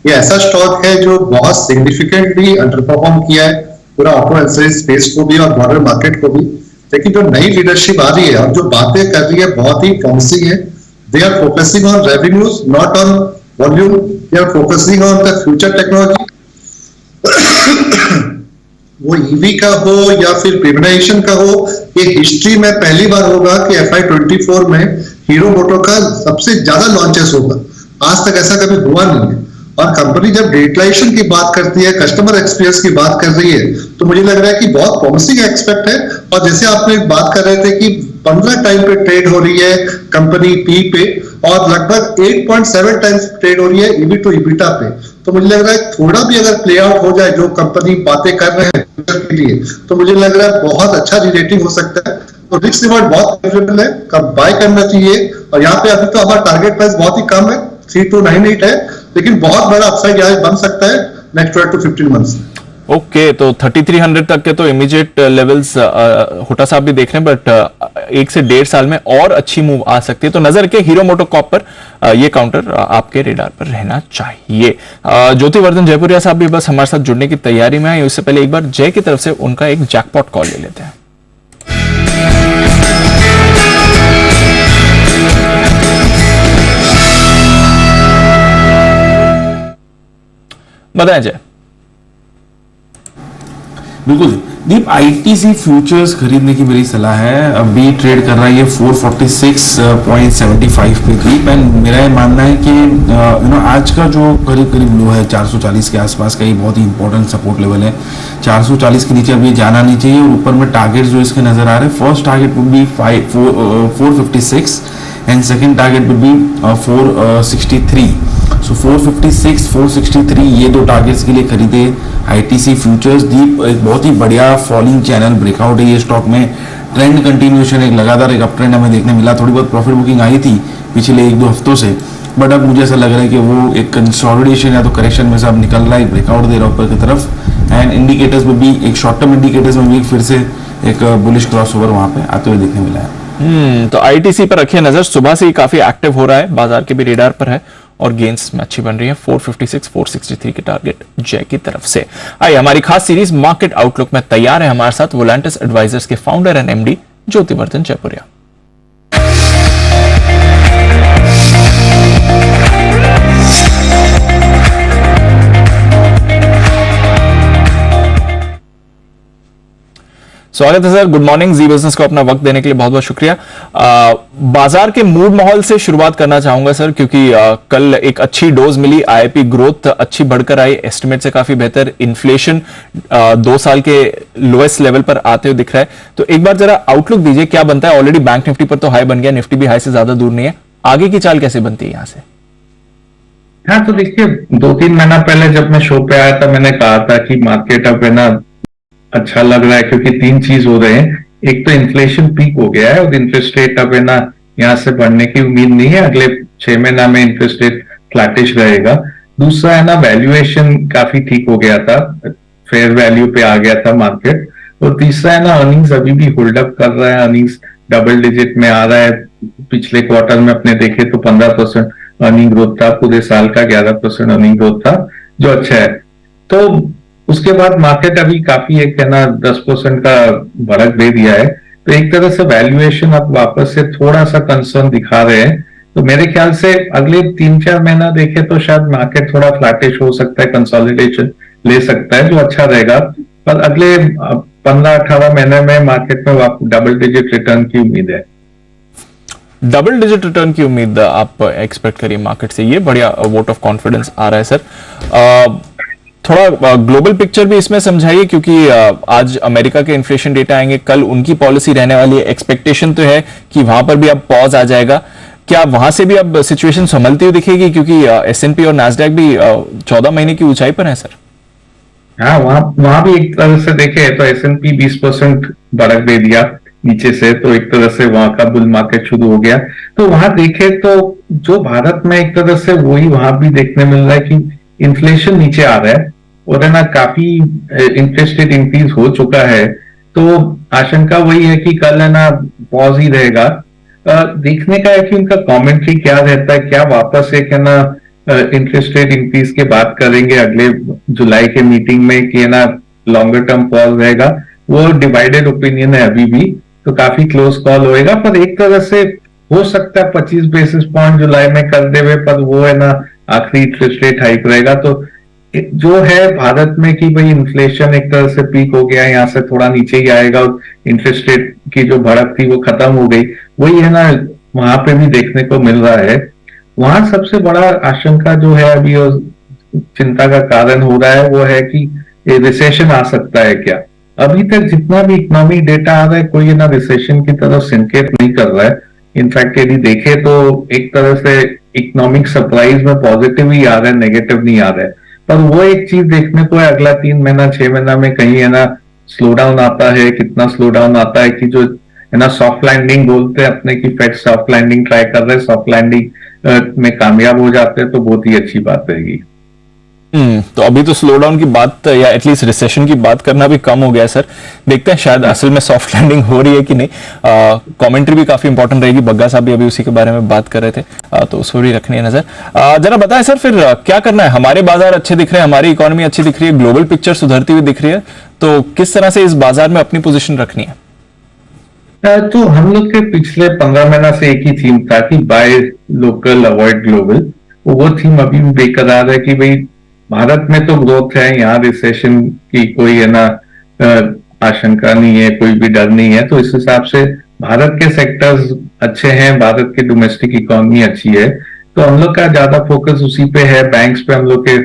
ये ऐसा स्टॉक है जो बहुत सिग्निफिकेंटली अंडर परफॉर्म किया है पूरा ऑटो एंसेसरीज स्पेस को भी और ब्रॉडर मार्केट को भी, लेकिन जो नई लीडरशिप आ रही है और जो बातें कर रही है बहुत ही प्रॉमिसिंग है। They are focusing on revenues, not on volume. They are focusing on the future technology, वो ईवी का हो या फिर प्रीमियमाइजेशन का हो। ये हिस्ट्री में पहली बार होगा कि FY24 में हीरो मोटो का सबसे ज्यादा लॉन्चेस होगा, आज तक ऐसा कभी हुआ नहीं है। और कंपनी जब डिजिटलाइजेशन की बात करती है, कस्टमर एक्सपीरियंस की बात कर रही है, तो मुझे लग रहा है कि बहुत प्रॉमिसिंग एक्सपेक्ट है। और जैसे आपने बात कर रहे थे कि 15 टाइम पे ट्रेड हो रही है कंपनी पी पे, और लगभग 8.7 टाइम्स ट्रेड हो रही है ईबी टू ईबिटा पे, तो मुझे लग रहा है थोड़ा भी अगर प्ले आउट हो जाए जो कंपनी बातें कर रहे हैं के लिए, तो मुझे लग रहा है बहुत अच्छा रीरेटिंग हो सकता है। तो रिस्क रिवॉर्ड बहुत फेवरेबल है, कब बाय करना चाहिए। और यहाँ पे अभी तो हमारा टारगेट प्राइस बहुत ही कम है, 3298 है, लेकिन बहुत बड़ा अपसाइड यहाँ बन सकता है नेक्स्ट 12 to 15 मंथ्स। ओके, तो 3300 तक के तो इमीडिएट लेवल्स होटा साहब भी देख रहे हैं, बट 1 से 1.5 साल में और अच्छी मूव आ सकती है। तो नजर के हीरो मोटो कॉप पर ये काउंटर आपके रेडार पर रहना चाहिए। ज्योतिवर्धन जयपुरिया साहब भी बस हमारे साथ जुड़ने की तैयारी में है। उससे पहले एक बार जय की तरफ से उनका एक जैकपॉट कॉल ले लेते हैं। बताएं जय। बिल्कुल दीप, आईटीसी फ्यूचर्स खरीदने की मेरी सलाह है। अभी ट्रेड कर रहा है ये 446.75 पे दीप, एंड मेरा ये मानना है कि आज का जो करीब करीब लो है 440 के आसपास का, ये बहुत ही इंपॉर्टेंट सपोर्ट लेवल है। 440 के नीचे अभी जाना नहीं चाहिए, और ऊपर में टारगेट जो इसके नजर आ रहे हैं, first target would be 456 and second target would be 463। सो 456, 463 ये दो टारगेट्स के लिए खरीदे आईटीसी फ्यूचर्स। दीप एक बहुत ही बढ़िया फॉलिंग चैनल ब्रेकआउट है ये स्टॉक में, ट्रेंड कंटिन्यूएशन, एक लगातार एक अप ट्रेंड हमें देखने मिला। थोड़ी बहुत प्रॉफिट बुकिंग आई थी पिछले 1-2 हफ्तों से, बट अब मुझे ऐसा लग रहा है कि वो एक कंसोलिडेशन या तो करेक्शन में से अब निकल रहा है, ब्रेकआउट दे रहा है ऊपर की तरफ, एंड इंडिकेटर्स में भी एक शॉर्ट टर्म इंडिकेटर्स में भी फिर से एक बुलिश क्रॉसओवर वहां पे आते हुए देखने मिला है। तो आईटीसी पर रखिए नजर, सुबह से ही काफी एक्टिव हो रहा है, बाजार के भी रेडार पर है और गेंस में अच्छी बन रही है। 456, 463 के टारगेट जय की तरफ से। आइए हमारी खास सीरीज मार्केट आउटलुक में तैयार है हमारे साथ वोलेंटिस एडवाइजर्स के founder and MD Jyotivardhan Jaipuria. स्वागत है सर, गुड मॉर्निंग। जी बिजनेस को अपना वक्त देने के लिए बहुत बहुत शुक्रिया। बाजार के मूड माहौल से शुरुआत करना चाहूंगा सर, क्योंकि कल एक अच्छी डोज मिली, आईआईपी ग्रोथ अच्छी बढ़कर आई, एस्टिमेट से काफी बेहतर, इन्फ्लेशन 2 साल के लोएस्ट लेवल पर आते हुए दिख रहा है। तो एक बार जरा आउटलुक दीजिए, क्या बनता है? ऑलरेडी बैंक निफ्टी पर तो हाई बन गया, निफ्टी भी हाई से ज्यादा दूर नहीं है, आगे की चाल कैसे बनती है यहां से? हाँ, तो देखिए 2-3 महीना पहले जब मैं शो पे आया था, मैंने कहा था कि मार्केट अब है ना अच्छा लग रहा है, क्योंकि 3 चीज हो रहे हैं। एक तो इन्फ्लेशन पीक हो गया है और इंटरेस्ट रेट अब है ना यहाँ से बढ़ने की उम्मीद नहीं है, अगले 6 महीना में इंटरेस्ट रेट फ्लैटिश रहेगा। दूसरा है ना, वैल्यूएशन काफी ठीक हो गया था, फेयर वैल्यू पे आ गया था मार्केट। और तीसरा है ना, अर्निंग्स अभी भी होल्ड अप कर रहा है, अर्निंग्स डबल डिजिट में आ रहा है। पिछले क्वार्टर में अपने देखे तो 15% अर्निंग ग्रोथ था, पूरे साल का 11% अर्निंग ग्रोथ था, जो अच्छा है। तो उसके बाद मार्केट अभी काफी एक है ना 10% का बढ़त दे दिया है, तो एक तरह से वैल्यूएशन अब वापस से थोड़ा सा कंसर्न दिखा रहे हैं। तो मेरे ख्याल से अगले 3-4 महीना देखे तो शायद मार्केट थोड़ा फ्लैटिश हो सकता है, कंसोलिडेशन ले सकता है, जो अच्छा रहेगा। पर अगले 15-18 महीने में मार्केट में डबल डिजिट रिटर्न की उम्मीद है। डबल डिजिट रिटर्न की उम्मीद आप एक्सपेक्ट करिए मार्केट से, ये बढ़िया वोट ऑफ कॉन्फिडेंस आ रहा है सर। थोड़ा ग्लोबल पिक्चर भी इसमें समझाइए, क्योंकि आज अमेरिका के इन्फ्लेशन डेटा आएंगे, कल उनकी पॉलिसी रहने वाली है, एक्सपेक्टेशन तो है कि वहां पर भी अब पॉज आ जाएगा। क्या वहां से भी अब सिचुएशन संभलती हुई दिखेगी, क्योंकि S&P और नैस्डैक भी 14 महीने की ऊंचाई पर है सर? हाँ, वहां भी एक तरह से देखे तो S&P 20% बढ़त दे दिया नीचे से, तो एक तरह से वहां का बुल मार्केट शुरू हो गया। तो वहां देखे तो जो भारत में एक तरह से वही वहां भी देखने मिल रहा है कि इन्फ्लेशन नीचे आ रहा है और है ना काफी इंटरेस्ट रेट इंक्रीज हो चुका है। तो आशंका वही है कि कल है ना पॉज ही रहेगा। देखने का है कि उनका कमेंट्री क्या रहता है, क्या वापस एक है ना इंटरेस्ट रेट इंक्रीज के बात करेंगे अगले जुलाई के मीटिंग में, कि है ना लॉन्गर टर्म पॉज रहेगा। वो डिवाइडेड ओपिनियन है अभी भी, तो काफी क्लोज कॉल होएगा। पर एक तरह से हो सकता है 25 बेसिस पॉइंट जुलाई में कर देवे, पर वो है ना आखिरी इंटरेस्ट रेट हाइक रहेगा। तो जो है भारत में कि भाई इन्फ्लेशन एक तरह से पीक हो गया है, यहाँ से थोड़ा नीचे ही आएगा और इंटरेस्ट रेट की जो बढ़त थी वो खत्म हो गई, वही है ना वहां पे भी देखने को मिल रहा है। वहां सबसे बड़ा आशंका जो है अभी और चिंता का कारण हो रहा है वो है कि रिसेशन आ सकता है क्या। अभी तक जितना भी इकोनॉमिक डेटा आ रहा है, कोई ना रिसेशन की तरफ संकेत नहीं कर रहा है। इनफैक्ट यदि देखे तो एक तरह से इकोनॉमिक सरप्राइज में पॉजिटिव ही आ रहा है, नेगेटिव नहीं आ रहा है। पर वो एक चीज देखने को है, अगला 3 महीना 6 महीना में कहीं है ना स्लो डाउन आता है, कितना स्लो डाउन आता है कि जो है ना सॉफ्ट लैंडिंग बोलते हैं अपने की, फेड सॉफ्ट लैंडिंग ट्राई कर रहे हैं, सॉफ्ट लैंडिंग में कामयाब हो जाते हैं तो बहुत ही अच्छी बात रहेगी। तो अभी तो स्लो डाउन की बात या एटलीस्ट रिसेशन की बात करना भी कम हो गया है सर। देखते हैं शायद असल में सॉफ्ट लैंडिंग हो रही है कि नहीं। कमेंट्री भी काफी इंपॉर्टेंट रहेगी, बग्गा साहब भी अभी उसी के बारे में बात कर रहे थे, तो उसको भी रखनी है नजर। जरा बताएं सर, फिर क्या करना है? हमारे बाजार अच्छे दिख रहे हैं, हमारी इकोनॉमी अच्छी दिख रही है, ग्लोबल पिक्चर सुधरती हुई दिख रही है, तो किस तरह से इस बाजार में अपनी पोजिशन रखनी है? तो हम लोग के पिछले 15 महीना से एक ही थीम था कि बाय लोकल अवॉइड ग्लोबल। वो थीम अभी भी बेकरार है कि भाई भारत में तो ग्रोथ है, यहाँ रिसेशन की कोई है ना आशंका नहीं है, कोई भी डर नहीं है। तो इस हिसाब से भारत के सेक्टर्स अच्छे हैं, भारत की डोमेस्टिक इकोनॉमी अच्छी है, तो हम लोग का ज्यादा फोकस उसी पे है। बैंक्स पे हम लोग के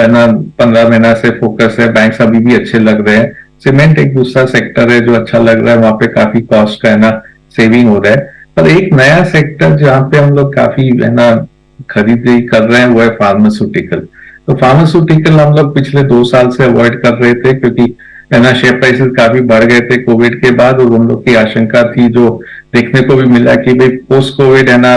ना 15 महीना से फोकस है, बैंक्स अभी भी अच्छे लग रहे हैं। सीमेंट एक दूसरा सेक्टर है जो अच्छा लग रहा है, वहां पे काफी कॉस्ट का है ना सेविंग हो रहा है। पर एक नया सेक्टर जहाँ पे हम लोग काफी है ना खरीदी कर रहे हैं वो है फार्मास्यूटिकल। तो फार्मास्यूटिकल हम लोग पिछले 2 साल से अवॉइड कर रहे थे, क्योंकि है ना शेयर प्राइसेस काफी बढ़ गए थे कोविड के बाद, और हम लोग की आशंका थी जो देखने को भी मिला कि भाई पोस्ट कोविड है ना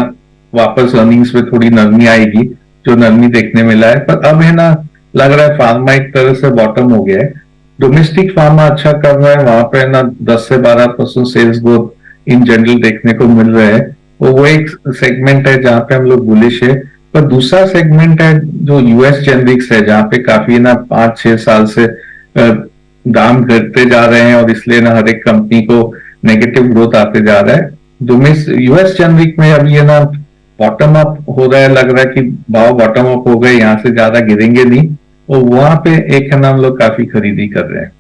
वापस अर्निंग्स में थोड़ी नरमी आएगी, जो नरमी देखने मिला है। पर अब है ना लग रहा है फार्मा एक तरह से बॉटम हो गया है। डोमेस्टिक फार्मा अच्छा कर रहा है, वहां पे ना 10 से 12% सेल्स ग्रोथ इन जनरल देखने को मिल रहा है। वो एक सेगमेंट है जहाँ पे हम लोग बुलिश है। पर दूसरा सेगमेंट है जो यूएस जेनरिक्स है, जहाँ पे काफी ना 5-6 साल से दाम घटते जा रहे हैं और इसलिए ना हर एक कंपनी को नेगेटिव ग्रोथ आते जा रहा है। यूएस जेनरिक में अभी है ना बॉटम अप हो रहा है, लग रहा है कि भाव बॉटम अप हो गए, यहाँ से ज्यादा गिरेंगे नहीं, और वहां पे एक है ना हम लोग काफी खरीदी कर रहे हैं।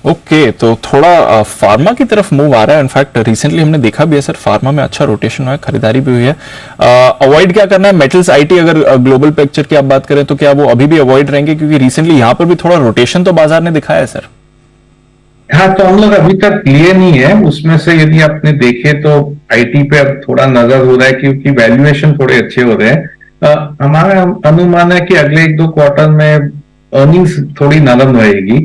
ओके, तो थोड़ा फार्मा की तरफ मूव आ रहा है। इनफैक्ट रिसेंटली हमने देखा भी है सर, फार्मा में अच्छा रोटेशन हुआ है, खरीदारी भी हुई है। अवॉइड क्या करना है? मेटल्स, आईटी, अगर ग्लोबल पिक्चर की आप बात करें तो क्या वो अभी भी अवॉइड रहेंगे, क्योंकि रिसेंटली यहाँ पर भी थोड़ा रोटेशन तो बाजार ने दिखाया है सर। हाँ, तो हम लोग अभी तक लिए नहीं है उसमें से। यदि आपने देखे तो आईटी पे अब थोड़ा नजर हो रहा है क्योंकि वैल्यूएशन थोड़े अच्छे हो रहे हैं। हमारा अनुमान है कि अगले 1-2 क्वार्टर में अर्निंग्स थोड़ी नरम रहेगी,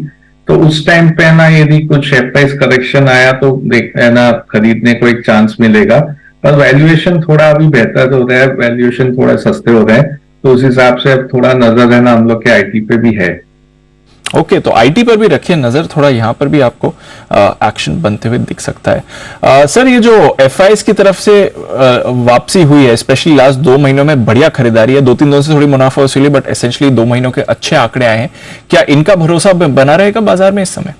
तो उस टाइम पे ना यदि कुछ शेयर प्राइस करेक्शन आया तो देख ना खरीदने को एक चांस मिलेगा। पर वैल्यूएशन थोड़ा अभी बेहतर हो रहा है, वैल्यूएशन थोड़ा सस्ते हो रहे हैं, तो उस हिसाब से अब थोड़ा नजर है ना हम लोग के आईटी पे भी है। ओके, तो आईटी पर भी रखिए नजर, थोड़ा यहां पर भी आपको एक्शन बनते हुए दिख सकता है। सर, ये जो एफआईएस की तरफ से वापसी हुई है, स्पेशली लास्ट 2 महीनों में बढ़िया खरीदारी है, 2-3 दिनों से थोड़ी मुनाफा वसूली, बट एसेंशियली 2 महीनों के अच्छे आंकड़े आए हैं। क्या इनका भरोसा बना रहेगा बाजार में इस समय?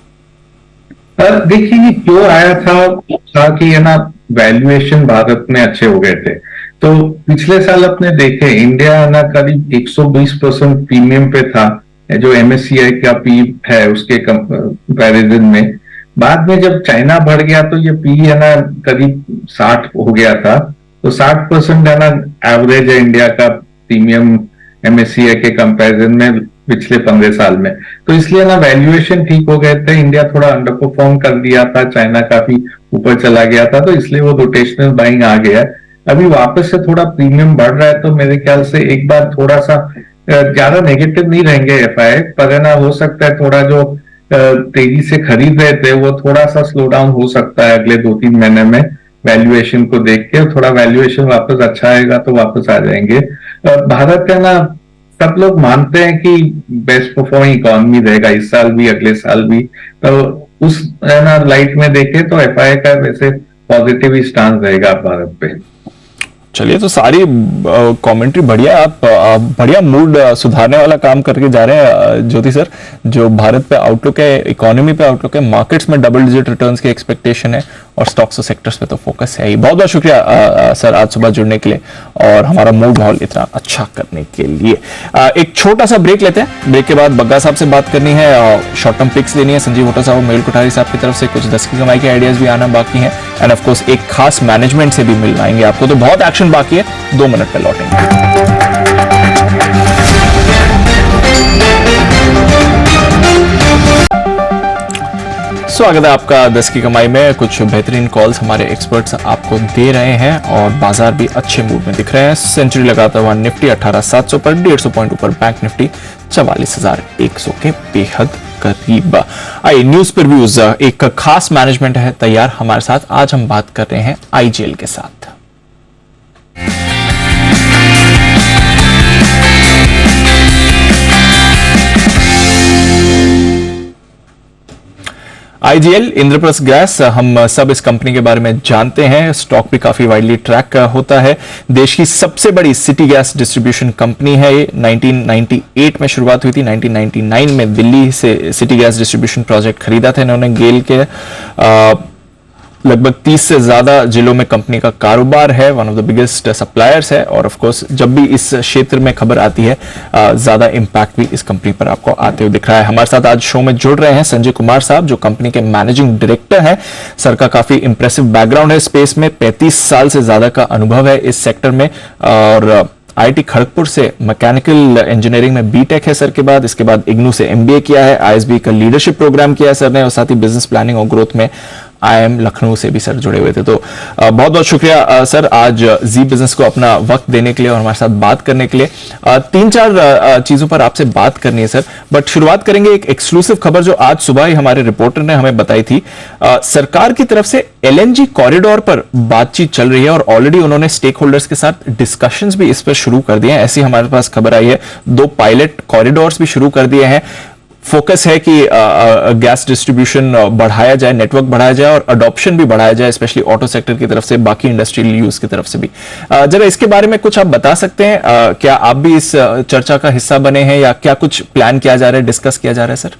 देखिए, जो आया था कि है ना वैल्यूएशन भारत में अच्छे हो गए थे। तो पिछले साल अपने देखे इंडिया ना करीब 120% प्रीमियम पे था, जो एमएससीआई का पी है उसके कंपैरिजन में। बाद में जब चाइना बढ़ गया तो ये पी है ना करीब 60 हो गया था। तो 60% है ना एवरेज है इंडिया का प्रीमियम एमएससीआई के कंपैरिजन में पिछले 15 साल में। तो इसलिए ना वैल्यूएशन ठीक हो गए थे। इंडिया थोड़ा अंडर परफॉर्म कर दिया था, चाइना काफी ऊपर चला गया था, तो इसलिए वो रोटेशनल बाइंग आ गया है। अभी वापस से थोड़ा प्रीमियम बढ़ रहा है, तो मेरे ख्याल से एक बार थोड़ा सा ज्यादा नेगेटिव नहीं रहेंगे एफआई, पर है ना हो सकता है थोड़ा जो तेजी से खरीद रहे थे वो थोड़ा सा स्लो डाउन हो सकता है अगले 2-3 महीने में। वैल्यूएशन को देख के थोड़ा वैल्यूएशन वापस अच्छा आएगा तो वापस आ जाएंगे। भारत है ना सब लोग मानते हैं कि बेस्ट परफॉर्मिंग इकोनॉमी रहेगा इस साल भी अगले साल भी, तो उस है ना लाइट में देखे तो एफआई का वैसे पॉजिटिव ही स्टांस रहेगा भारत पे। चलिए, तो सारी कमेंट्री बढ़िया, आप बढ़िया मूड सुधारने वाला काम करके जा रहे हैं ज्योति सर। जो भारत पे आउटलुक है, इकोनॉमी पे आउटलुक है, मार्केट्स में डबल डिजिट रिटर्न्स की एक्सपेक्टेशन है, और स्टॉक्स और सेक्टर्स पे तो फोकस है ही। बहुत बहुत शुक्रिया सर आज सुबह जुड़ने के लिए और हमारा मूड माहौल इतना अच्छा करने के लिए। एक छोटा सा ब्रेक लेते हैं, ब्रेक के बाद बग्गा साहब से बात करनी है, शॉर्ट टर्म पिक्स लेनी है, संजीव होटल साहब, मेहुल कोठारी साहब की तरफ से कुछ 10 की कमाई के आइडियाज भी आना बाकी हैं, एंड ऑफ कोर्स एक खास मैनेजमेंट से भी मिल पाएंगे आपको। तो बहुत एक्शन बाकी है, 2 मिनट पे लौटेंगे। स्वागत है आपका 10 की कमाई में। कुछ बेहतरीन कॉल्स हमारे एक्सपर्ट्स आपको दे रहे हैं और बाजार भी अच्छे मूड में दिख रहे हैं। सेंचुरी लगाता हुआ निफ्टी 18,700 पर, 150 पॉइंट ऊपर बैंक निफ्टी 44,100 के बेहद करीब। आइए न्यूज पर व्यूज, एक खास मैनेजमेंट है तैयार हमारे साथ। आज हम बात कर रहे हैं आईजीएल के साथ। आईजीएल, इंद्रप्रस्थ गैस, हम सब इस कंपनी के बारे में जानते हैं। स्टॉक भी काफी वाइडली ट्रैक होता है। देश की सबसे बड़ी सिटी गैस डिस्ट्रीब्यूशन कंपनी है ये। 1998 में शुरुआत हुई थी। 1999 में दिल्ली से सिटी गैस डिस्ट्रीब्यूशन प्रोजेक्ट खरीदा था इन्होंने गेल के। लगभग 30 से ज्यादा जिलों में कंपनी का कारोबार है, one of the biggest suppliers है, और ऑफ कोर्स जब भी इस क्षेत्र में खबर आती है ज्यादा इंपैक्ट भी इस कंपनी पर आपको आते हुए दिख रहा है। हमारे साथ आज शो में जुड़ रहे हैं संजय कुमार साहब, जो कंपनी के मैनेजिंग डायरेक्टर हैं। सर का काफी इंप्रेसिव बैकग्राउंड है स्पेस में, 35 साल से ज्यादा का अनुभव है इस सेक्टर में, और आईआईटी खड़गपुर से मैकेनिकल इंजीनियरिंग में बीटेक है सर के बाद। इसके बाद इग्नू से एमबीए किया है, आईएसबी का लीडरशिप प्रोग्राम किया है सर ने, और साथ ही बिजनेस प्लानिंग और ग्रोथ में आईआईएम लखनऊ से भी सर जुड़े हुए थे। तो बहुत बहुत शुक्रिया सर आज जी बिजनेस को अपना वक्त देने के लिए और हमारे साथ बात करने के लिए। 3-4 चीजों पर आपसे बात करनी है सर, बट शुरुआत करेंगे एक एक्सक्लूसिव खबर जो आज सुबह ही हमारे रिपोर्टर ने हमें बताई थी। सरकार की तरफ से एलएनजी कॉरिडोर पर बातचीत चल रही है और ऑलरेडी उन्होंने स्टेक होल्डर्स के साथ डिस्कशंस भी इस पर शुरू कर दिए हैं। ऐसी हमारे पास खबर आई है, 2 पायलट कॉरिडोर्स भी शुरू कर दिए हैं। फोकस है कि गैस डिस्ट्रीब्यूशन बढ़ाया जाए, नेटवर्क बढ़ाया जाए और अडॉप्शन भी बढ़ाया जाए, स्पेशली ऑटो सेक्टर की तरफ से, बाकी इंडस्ट्रियल यूज की तरफ से भी। जरा इसके बारे में कुछ आप बता सकते हैं? क्या आप भी इस चर्चा का हिस्सा बने हैं या क्या कुछ प्लान किया जा रहा है, डिस्कस किया जा रहा है सर?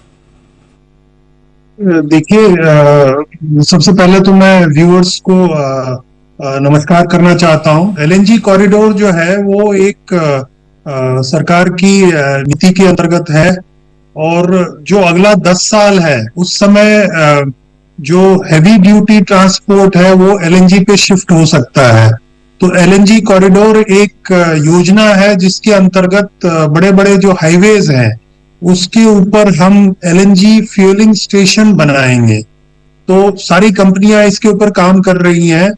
देखिए, सबसे पहले तो मैं व्यूअर्स को नमस्कार करना चाहता हूं। एलएनजी कॉरिडोर जो है वो एक सरकार की नीति के अंतर्गत है, और जो अगला 10 साल है उस समय जो हैवी ड्यूटी ट्रांसपोर्ट है वो एलएनजी पे शिफ्ट हो सकता है। तो एलएनजी कॉरिडोर एक योजना है जिसके अंतर्गत बड़े बड़े जो हाईवेज हैं उसके ऊपर हम एलएनजी फ्यूलिंग स्टेशन बनाएंगे। तो सारी कंपनियां इसके ऊपर काम कर रही हैं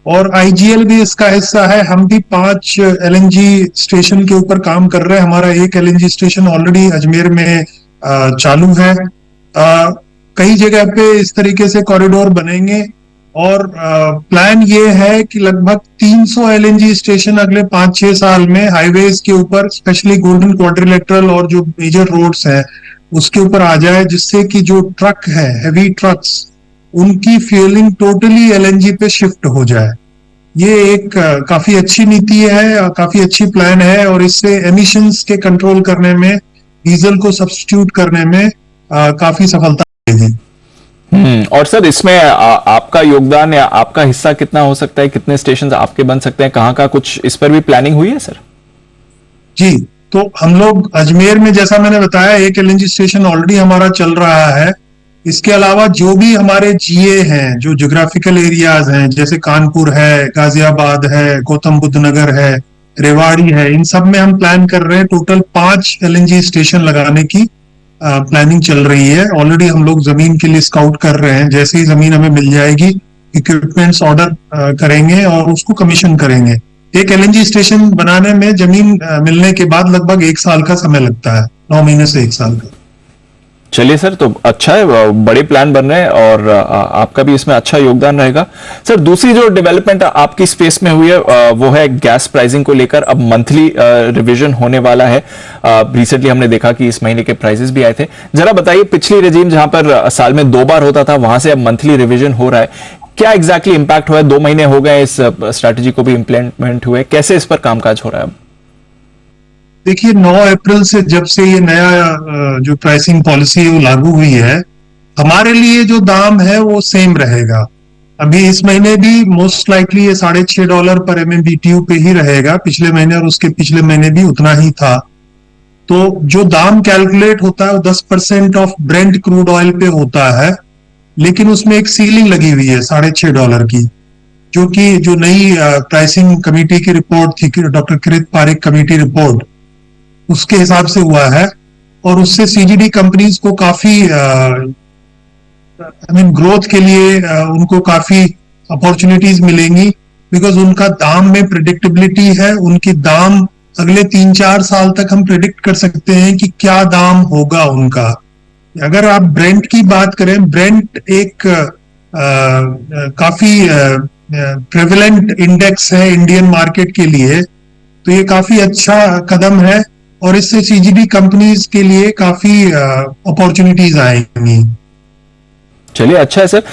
और आईजीएल भी इसका हिस्सा है। हम भी 5 एलएनजी स्टेशन के ऊपर काम कर रहे हैं। हमारा एक एलएनजी स्टेशन ऑलरेडी अजमेर में चालू है। कई जगह पे इस तरीके से कॉरिडोर बनेंगे और प्लान ये है कि लगभग 300 एलएनजी स्टेशन अगले 5-6 साल में हाईवेज के ऊपर, स्पेशली गोल्डन क्वाड्रिलेटरल और जो मेजर रोड्स हैं उसके ऊपर आ जाए, जिससे कि जो ट्रक है, हैवी ट्रक्स, उनकी फ्यूलिंग टोटली एलएनजी पे शिफ्ट हो जाए। ये एक काफी अच्छी नीति है, काफी अच्छी प्लान है और इससे एमिशंस के कंट्रोल करने में, डीजल को सब्स्टिट्यूट करने में काफी सफलता मिलेगी। और सर इसमें आपका योगदान या आपका हिस्सा कितना हो सकता है? कितने स्टेशन आपके बन सकते हैं? कहाँ का कुछ इस पर भी प्लानिंग हुई है सर? जी, तो हम लोग अजमेर में, जैसा मैंने बताया, एक एलएनजी स्टेशन ऑलरेडी हमारा चल रहा है। इसके अलावा जो भी हमारे जीए हैं, जो ज्योग्राफिकल एरियाज हैं, जैसे कानपुर है, गाजियाबाद है, गौतम बुद्ध नगर है, रेवाड़ी है, इन सब में हम प्लान कर रहे हैं टोटल 5 एलएनजी स्टेशन लगाने की प्लानिंग चल रही है। ऑलरेडी हम लोग जमीन के लिए स्काउट कर रहे हैं। जैसे ही जमीन हमें मिल जाएगी, इक्विपमेंट्स ऑर्डर करेंगे और उसको कमीशन करेंगे। एक एलएनजी स्टेशन बनाने में जमीन मिलने के बाद लगभग 1 साल का समय लगता है, 9 महीने से 1 साल का। चलिए सर, तो अच्छा है, बड़े प्लान बन रहे हैं और आपका भी इसमें अच्छा योगदान रहेगा। सर दूसरी जो डेवलपमेंट आपकी स्पेस में हुई है वो है गैस प्राइसिंग को लेकर। अब मंथली रिवीजन होने वाला है। रिसेंटली हमने देखा कि इस महीने के प्राइसेस भी आए थे। जरा बताइए, पिछली रेजिम जहां पर साल में 2 बार होता था, वहां से अब मंथली रिवीजन हो रहा है, क्या एग्जैक्टली इंपैक्ट हुआ है? 2 महीने हो गए इस स्ट्रैटेजी को भी इंप्लीमेंट हुए, कैसे इस पर कामकाज हो रहा है अब? देखिए, 9 अप्रैल से जब से ये नया जो प्राइसिंग पॉलिसी है वो लागू हुई है, हमारे लिए जो दाम है वो सेम रहेगा। अभी इस महीने भी मोस्ट लाइकली ये $6.5 पर MMBTU पे ही रहेगा। पिछले महीने और उसके पिछले महीने भी उतना ही था। तो जो दाम कैलकुलेट होता है वो 10% ऑफ ब्रेंट क्रूड ऑयल पे होता है, लेकिन उसमें एक सीलिंग लगी हुई है $6.5 की, जो कि जो नई प्राइसिंग कमेटी की रिपोर्ट थी, डॉक्टर किरित पारेख कमेटी रिपोर्ट, उसके हिसाब से हुआ है। और उससे सीजीडी कंपनीज को काफी ग्रोथ के लिए उनको काफी अपॉर्चुनिटीज मिलेंगी, बिकॉज उनका दाम में प्रिडिक्टेबिलिटी है। उनकी दाम अगले 3-4 साल तक हम प्रिडिक्ट कर सकते हैं कि क्या दाम होगा उनका। अगर आप ब्रेंट की बात करें, ब्रेंट एक काफी प्रेवलेंट इंडेक्स है इंडियन मार्केट के लिए, तो ये काफी अच्छा कदम है और इससे सीजीडी कंपनीज के लिए काफी अपॉर्चुनिटीज आएंगी। चलिए, अच्छा है सर।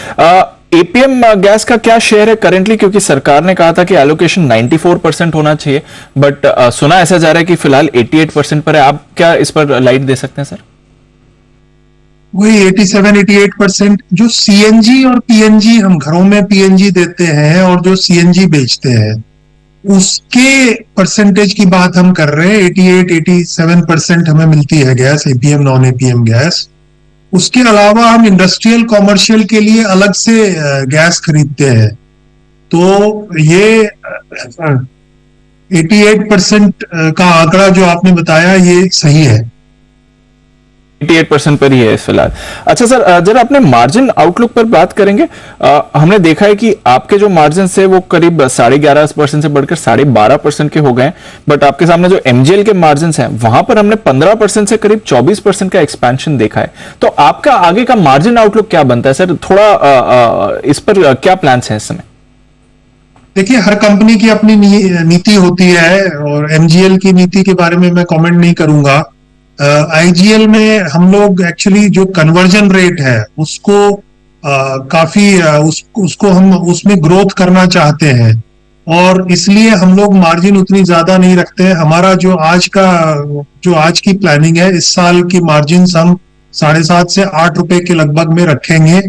एपीएम गैस का क्या शेयर है करेंटली? क्योंकि सरकार ने कहा था कि एलोकेशन 94% होना चाहिए, बट सुना ऐसा जा रहा है कि फिलहाल 88% पर है। आप क्या इस पर लाइट दे सकते हैं सर? वही 87-88%। जो सीएनजी और पीएनजी, हम घरों में पीएनजी देते हैं और जो सीएनजी बेचते हैं, उसके परसेंटेज की बात हम कर रहे हैं। 88-87% हमें मिलती है gas, APM non APM gas. उसके अलावा हम इंडस्ट्रियल कॉमर्शियल के लिए अलग से गैस खरीदते हैं। तो ये 88% का आंकड़ा जो आपने बताया ये सही है। 88% पर ही है फिलहाल। अच्छा सर, जरा अपने मार्जिन आउटलुक पर बात करेंगे। हमने देखा है कि आपके जो मार्जिन है वो करीब 11.5% से बढ़कर 12.5% के हो गए, बट आपके सामने जो एमजीएल के मार्जिन हैं वहां पर हमने 15% से करीब 24% का एक्सपेंशन देखा है। तो आपका आगे का मार्जिन आउटलुक क्या बनता है सर? थोड़ा इस पर क्या प्लान है इस समय? देखिए, हर कंपनी की अपनी नीति होती है और एमजीएल की नीति के बारे में मैं कमेंट नहीं करूंगा। आईजीएल में हम लोग एक्चुअली जो कन्वर्जन रेट है उसको काफी उसको हम उसमें ग्रोथ करना चाहते हैं और इसलिए हम लोग मार्जिन उतनी ज्यादा नहीं रखते हैं। हमारा जो आज की प्लानिंग है, इस साल की मार्जिन हम 7.5 से 8 रुपए के लगभग में रखेंगे,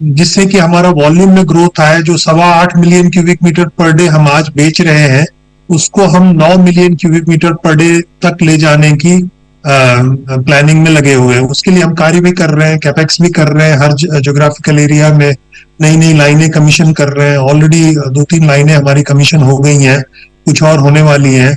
जिससे कि हमारा वॉल्यूम में ग्रोथ आए। जो 8.25 million cubic metre per day हम आज बेच रहे हैं, उसको हम 9 million cubic metre per day तक ले जाने की प्लानिंग में लगे हुए हैं। उसके लिए हम कार्य भी कर रहे हैं, कैपेक्स भी कर रहे हैं, हर ज्योग्राफिकल एरिया में नई नई लाइनें कमीशन कर रहे हैं। ऑलरेडी 2-3 लाइनें हमारी कमीशन हो गई हैं, कुछ और होने वाली हैं।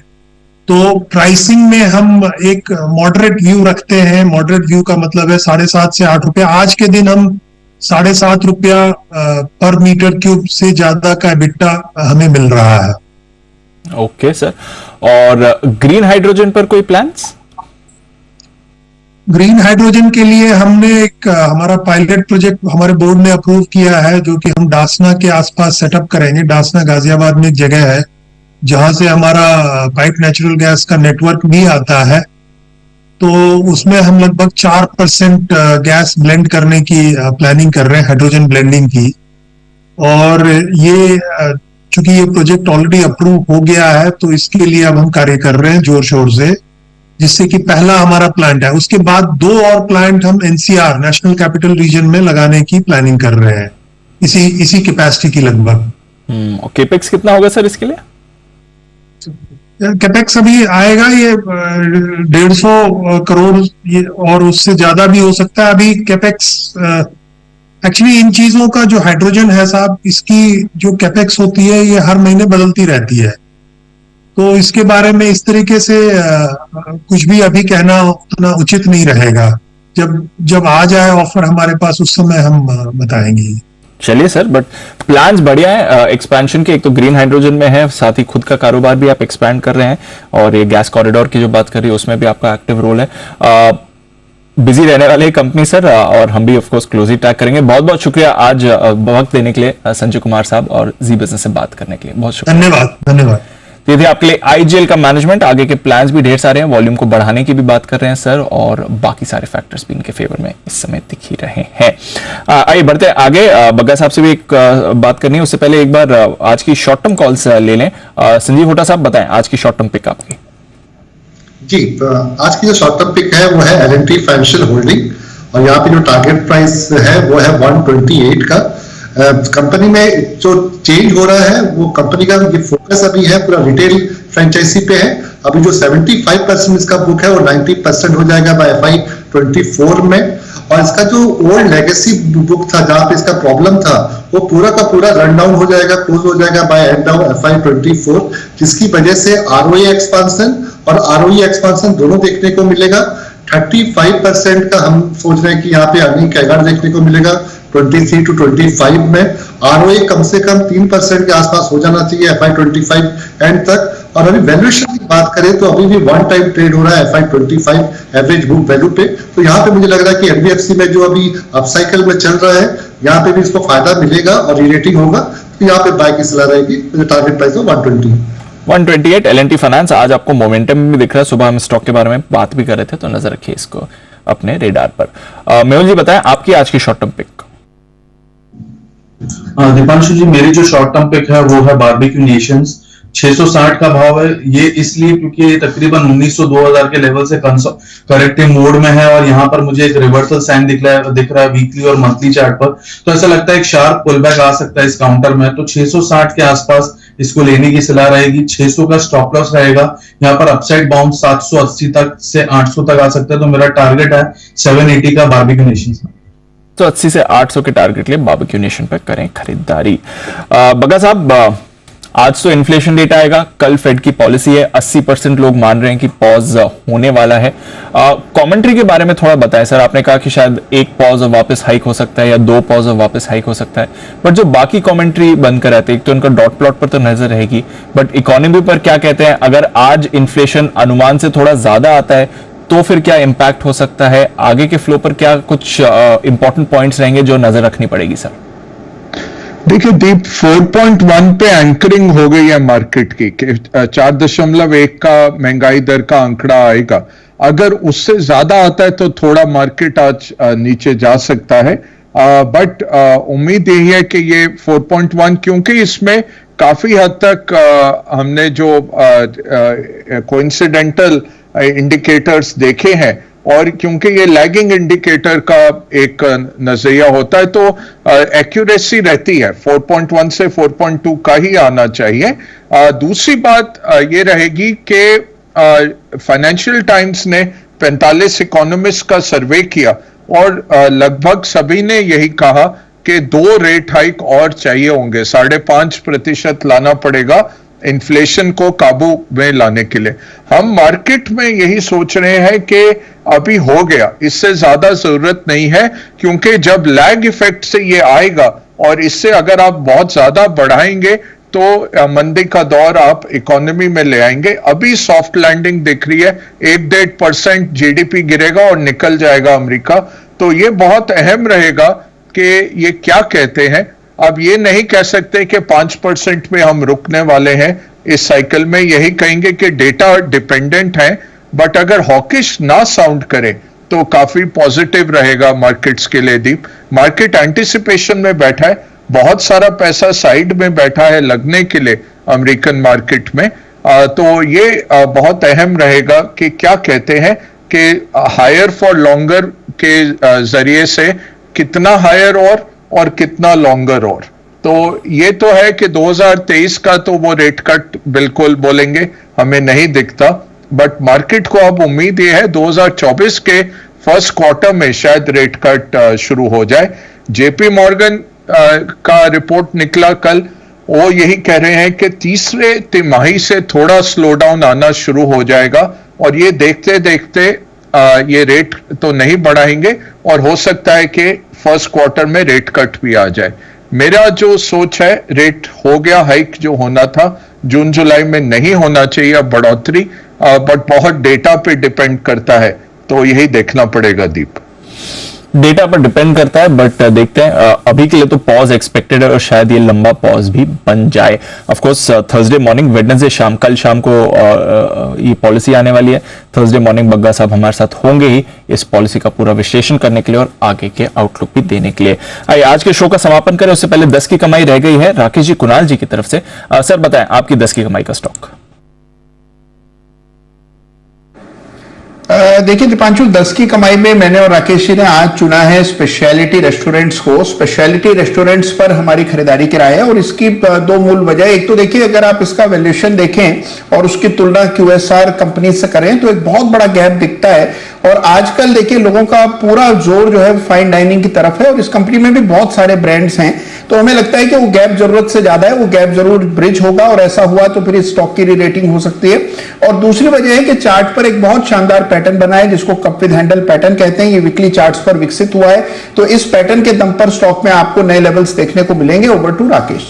तो प्राइसिंग में हम एक मॉडरेट व्यू रखते हैं। मॉडरेट व्यू का मतलब है 7.5 से 8 रुपया। आज के दिन हम 7.5 रुपया पर मीटर क्यूब से ज्यादा का EBITDA हमें मिल रहा है। ओके सर, और ग्रीन हाइड्रोजन पर कोई प्लान्स? ग्रीन हाइड्रोजन के लिए हमने एक हमारा पायलट प्रोजेक्ट हमारे बोर्ड ने अप्रूव किया है, जो कि हम डासना के आसपास सेटअप करेंगे। डासना गाजियाबाद में एक जगह है जहां से हमारा पाइप नेचुरल गैस का नेटवर्क भी आता है। तो उसमें हम लगभग 4% गैस ब्लेंड करने की प्लानिंग कर रहे हैं, हाइड्रोजन ब्लेंडिंग की। और ये चूंकि ये प्रोजेक्ट ऑलरेडी अप्रूव हो गया है, तो इसके लिए अब हम कार्य कर रहे हैं जोर शोर से, जिससे कि पहला हमारा प्लांट है। उसके बाद 2 और प्लांट हम NCR नेशनल कैपिटल रीजन में लगाने की प्लानिंग कर रहे हैं, इसी कैपेसिटी की लगभग। केपेक्स कितना होगा सर इसके लिए? कैपेक्स अभी आएगा ये 150 करोड़, ये और उससे ज्यादा भी हो सकता है। अभी कैपेक्स एक्चुअली इन चीजों का जो हाइड्रोजन है साहब, इसकी जो कैपेक्स होती है ये हर महीने बदलती रहती है। तो इसके बारे में इस तरीके से कुछ भी अभी कहना उतना उचित नहीं रहेगा। जब आ जाए ऑफर हमारे पास, उस समय हम बताएंगे। चलिए सर, बट प्लान्स बढ़िया है एक्सपेंशन के। एक तो ग्रीन हाइड्रोजन में है, साथ ही खुद का कारोबार भी आप एक्सपैंड कर रहे हैं, और ये गैस कॉरिडोर की जो बात कर रही है उसमें भी आपका एक्टिव रोल है। बिजी रहने वाले कंपनी सर, और हम भी ऑफ कोर्स क्लोजली ट्रैक करेंगे। बहुत बहुत शुक्रिया आज वक्त देने के लिए संजय कुमार साहब, और जी बिजनेस से बात करने के लिए बहुत शुक्रिया। धन्यवाद। ये थे आपके लिए IGL का मैनेजमेंट। आगे के प्लान्स भी ढेर सारे हैं, वॉल्यूम को बढ़ाने की भी बात कर रहे हैं सर, और बाकी सारे फैक्टर्स भी इनके फेवर में इस समय दिख ही रहे हैं। आइए बढ़ते हैं आगे। बग्गा साहब से भी एक बात करनी है, उससे पहले एक बार आज की शॉर्ट टर्म कॉल्स ले लें। संजीव होटा साहब बताएं आज की शॉर्ट टर्म पिक आपकी। जी, आज की जो शॉर्ट टर्म पिक है वो है L&T फाइनेंशियल होल्डिंग, और यहाँ पे जो टारगेट प्राइस है वो है 128 का। कंपनी में जो चेंज हो रहा है वो कंपनी का ये फोकस अभी है पूरा रिटेल फ्रेंचाइजी पे है। अभी जो 75% इसका बुक है वो 90% हो जाएगा बाय FY24 में, और इसका जो ओल्ड लेगेसी बुक था जहां पे इसका प्रॉब्लम था वो पूरा का पूरा रन डाउन हो जाएगा, क्लोज हो जाएगा बाय एंड ऑफ FY24, जिसकी वजह से ROE एक्सपांशन और ROE एक्सपांशन दोनों देखने को मिलेगा। 35% का हम सोच रहे हैं कि यहाँ पे अर्निंग कैगर देखने को मिलेगा 23 to 25 में। ROE कम से कम 3% के आसपास हो जाना चाहिए FY25 एंड तक। और अभी वैल्यूएशन की बात करें तो अभी भी 1 टाइम ट्रेड हो रहा है FY25 एवरेज बुक वैल्यू पे। तो यहाँ पे मुझे लग रहा है कि NBFC में जो अभी अपसाइकिल में चल रहा है, यहाँ पे भी इसको फायदा मिलेगा और रेटिंग होगा, तो यहाँ पे बाय की सलाह रहेगी। टारगेट प्राइस है 128। L&T फाइनेंस आज आपको मोमेंटम भी दिख रहा है। सुबह हम स्टॉक के बारे में बात भी कर रहे थे, तो नजर रखिए इसको अपने रेडार पर। मेहुल जी बताएं आपकी आज की शॉर्ट टर्म पिक। दीपांशु जी, मेरी जो शॉर्ट टर्म पिक है वो है बारबेक्यू नेशंस। 660 का भाव है। ये इसलिए क्योंकि ये तकरीबन 1900-2000 के लेवल से करेक्टिव मोड में है, और यहाँ पर मुझे एक रिवर्सल साइन दिख रहा है वीकली और मंथली चार्ट पर। तो ऐसा लगता है एक शार्प पुल बैक आ सकता है इस काउंटर में। तो 660 के आसपास इसको लेने की सलाह रहेगी। 600 का स्टॉप लॉस रहेगा। यहाँ पर अपसाइड बाउंस 780 तक से 800 तक आ सकता है। तो मेरा टारगेट है 780 का बारबेक्यू नेशंस में। तो 80 से 800 के टारगेट लिए बारबेक्यू नेशन पर करें खरीदारी। बग्गा साहब, आज तो इन्फ्लेशन डेटा आएगा, कल फेड की पॉलिसी है, 80% लोग मान रहे हैं कि पॉज होने वाला है। कमेंट्री के बारे में थोड़ा बताएं सर। आपने कहा कि शायद एक पॉज और वापस हाइक हो सकता है, या 2 पॉज और वापस हाइक हो सकता है, बट जो बाकी कमेंट्री बंद कर आते हैं, एक तो उनका डॉट प्लॉट पर तो नजर रहेगी, बट इकोनॉमी पर क्या कहते हैं? अगर आज इन्फ्लेशन अनुमान से थोड़ा ज्यादा आता है तो फिर क्या इंपैक्ट हो सकता है? आगे के फ्लो पर क्या कुछ इंपॉर्टेंट पॉइंट्स रहेंगे जो नजर रखनी पड़ेगी सर? देखिए दीप, 4.1 पे एंकरिंग हो गई है मार्केट की, 4.1 का महंगाई दर का आंकड़ा आएगा। अगर उससे ज्यादा आता है तो थोड़ा मार्केट आज नीचे जा सकता है, बट उम्मीद यही है कि ये 4.1, क्योंकि इसमें काफी हद तक हमने जो कोइंसिडेंटल इंडिकेटर्स देखे हैं, और क्योंकि ये लैगिंग इंडिकेटर का एक नजरिया होता है, तो एक्यूरेसी रहती है 4.1 से 4.2 का ही आना चाहिए। दूसरी बात ये रहेगी कि फाइनेंशियल टाइम्स ने 45 इकोनॉमिस्ट का सर्वे किया और लगभग सभी ने यही कहा कि 2 रेट हाइक और चाहिए होंगे, 5.5% लाना पड़ेगा इन्फ्लेशन को काबू में लाने के लिए। हम मार्केट में यही सोच रहे हैं कि अभी हो गया, इससे ज्यादा जरूरत नहीं है, क्योंकि जब लैग इफेक्ट से ये आएगा और इससे अगर आप बहुत ज्यादा बढ़ाएंगे तो मंदी का दौर आप इकोनॉमी में ले आएंगे। अभी सॉफ्ट लैंडिंग दिख रही है, 1-1.5% जीडीपी गिरेगा और निकल जाएगा अमेरिका। तो ये बहुत अहम रहेगा कि ये क्या कहते हैं। अब ये नहीं कह सकते कि 5% में हम रुकने वाले हैं इस साइकिल में, यही कहेंगे कि डेटा डिपेंडेंट है, बट अगर हॉकिश ना साउंड करे तो काफी पॉजिटिव रहेगा मार्केट्स के लिए। दीप, मार्केट एंटिसिपेशन में बैठा है, बहुत सारा पैसा साइड में बैठा है लगने के लिए अमेरिकन मार्केट में। तो ये बहुत अहम रहेगा कि क्या कहते हैं कि हायर फॉर लॉन्गर के जरिए से कितना हायर और कितना लॉन्गर और। तो ये तो है कि 2023 का तो वो रेट कट बिल्कुल बोलेंगे हमें नहीं दिखता, बट मार्केट को अब उम्मीद ये है 2024 के फर्स्ट क्वार्टर में शायद रेट कट शुरू हो जाए। जेपी मॉर्गन का रिपोर्ट निकला कल, वो यही कह रहे हैं कि तीसरे तिमाही से थोड़ा स्लो डाउन आना शुरू हो जाएगा और ये देखते देखते ये रेट तो नहीं बढ़ाएंगे और हो सकता है कि फर्स्ट क्वार्टर में रेट कट भी आ जाए। मेरा जो सोच है, रेट हो गया हाइक जो होना था, जून जुलाई में नहीं होना चाहिए अब बढ़ोतरी, बट बहुत डेटा पे डिपेंड करता है, तो यही देखना पड़ेगा। दीप, डेटा पर डिपेंड करता है, बट देखते हैं। अभी के लिए तो पॉज एक्सपेक्टेड है और शायद ये लंबा पॉज भी बन जाए। Of course Thursday morning, Wednesday शाम, कल शाम को ये पॉलिसी आने वाली है। थर्सडे मॉर्निंग बग्गा साहब हमारे साथ होंगे ही इस पॉलिसी का पूरा विश्लेषण करने के लिए और आगे के आउटलुक भी देने के लिए। आइए आज के शो का समापन करें, उससे पहले 10 की कमाई रह गई है राकेश जी कुणाल जी की तरफ से। सर बताएं आपकी 10 की कमाई का स्टॉक। देखिए दीपांशु, 10 की कमाई में मैंने और राकेश जी ने आज चुना है स्पेशलिटी रेस्टोरेंट्स को। स्पेशलिटी रेस्टोरेंट्स पर हमारी खरीदारी की राय है और इसकी 2 मूल वजह। एक तो देखिए, अगर आप इसका वैल्यूएशन देखें और उसकी तुलना QSR कंपनी से करें तो एक बहुत बड़ा गैप दिखता है। और आजकल देखिए लोगों का पूरा जोर जो है फाइन डाइनिंग की तरफ है और इस कंपनी में भी बहुत सारे ब्रांड्स हैं, तो हमें लगता है कि वो गैप जरूरत से ज्यादा है, वो गैप जरूर ब्रिज होगा और ऐसा हुआ तो फिर इस स्टॉक की री-रेटिंग हो सकती है। और दूसरी वजह है कि चार्ट पर एक बहुत शानदार पैटर्न बना है जिसको कप विद हैंडल पैटर्न कहते हैं। ये वीकली चार्ट्स पर विकसित हुआ है, तो इस पैटर्न के दम पर स्टॉक में आपको नए लेवल्स देखने को मिलेंगे। Over to Rakesh.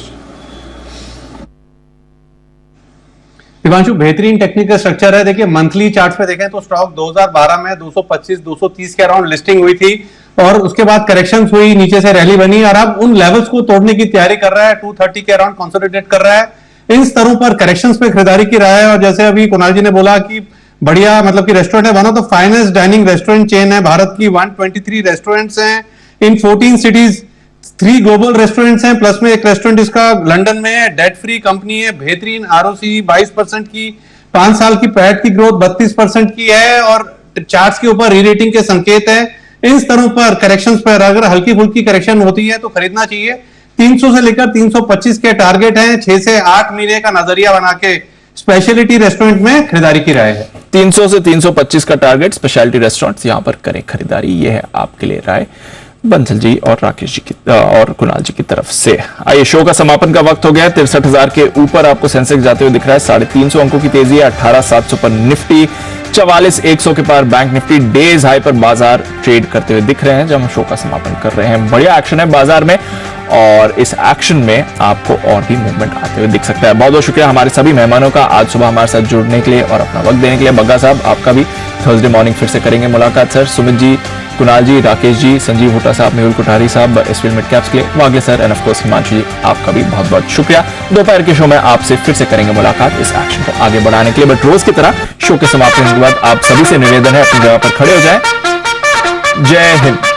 दिवांशु, बेहतरीन टेक्निकल स्ट्रक्चर है। देखिए मंथली चार्ट्स पे देखें तो स्टॉक 2012 में 225-230 के अराउंड लिस्टिंग हुई थी और उसके बाद करेक्शंस हुई, नीचे से रैली बनी और अब उन लेवल्स को तोड़ने की तैयारी कर रहा है। 230 के अराउंड कंसोलिडेट कर रहा है। इन स्तरों पर करेक्शंस पे खरीदारी की रहा है और जैसे अभी कुणाल जी ने बोला कि बढ़िया मतलब कि रेस्टोरेंट है, one of the finest dining restaurant chain है भारत की। 123 रेस्टोरेंट्स हैं इन 14 सिटीज, 3 ग्लोबल रेस्टोरेंट्स हैं, प्लस में एक रेस्टोरेंट इसका लंदन में है। डेट फ्री कंपनी है, बेहतरीन ROC 22% की, 5 साल की पैट की ग्रोथ 32% की है और चार्ट्स के ऊपर री-रेटिंग के संकेत है। इन स्तरों पर करेक्शंस पर अगर हल्की फुल्की करेक्शन होती है तो खरीदना चाहिए। 300 से लेकर 325 के टारगेट हैं। 6 से 8 महीने का नजरिया बना के स्पेशलिटी रेस्टोरेंट में खरीदारी की राय है। 300 से 325 का टारगेट स्पेशलिटी रेस्टोरेंट्स, यहां पर करें खरीदारी, ये है आपके लिए राय बंसल जी और राकेश जी की और कुणाल जी की तरफ से। आइए शो का समापन का वक्त हो गया। 63,000 के ऊपर आपको सेंसेक्स जाते हुए दिख रहा है। 350 अंकों की तेजी है। 18,700 पर निफ्टी, 44,100 के पार बैंक निफ्टी डेज हाई पर बाजार ट्रेड करते हुए दिख रहे हैं जब हम शो का समापन कर रहे हैं। बढ़िया एक्शन है बाजार में और इस एक्शन में आपको और भी मूवमेंट आते हुए दिख सकता है। बहुत बहुत शुक्रिया हमारे सभी मेहमानों का आज सुबह हमारे साथ जुड़ने के लिए और अपना वक्त देने के लिए। बग्गा साहब आपका भी थर्सडे मॉर्निंग फिर से करेंगे मुलाकात सर। सुमित जी, कुणाल जी, राकेश जी, संजीव हुड्डा साहब, मेहुल कोठारी साहब एसपीएल मिड कैप्स के लिए, Wagle sir and of course Himanshu ji, आपका भी बहुत बहुत शुक्रिया। दोपहर के शो में आपसे फिर से करेंगे मुलाकात इस एक्शन को आगे बढ़ाने के लिए। बट रोज की तरह शो के समापन के बाद आप सभी से निवेदन है अपनी जगह पर खड़े हो जाएं। जय हिंद।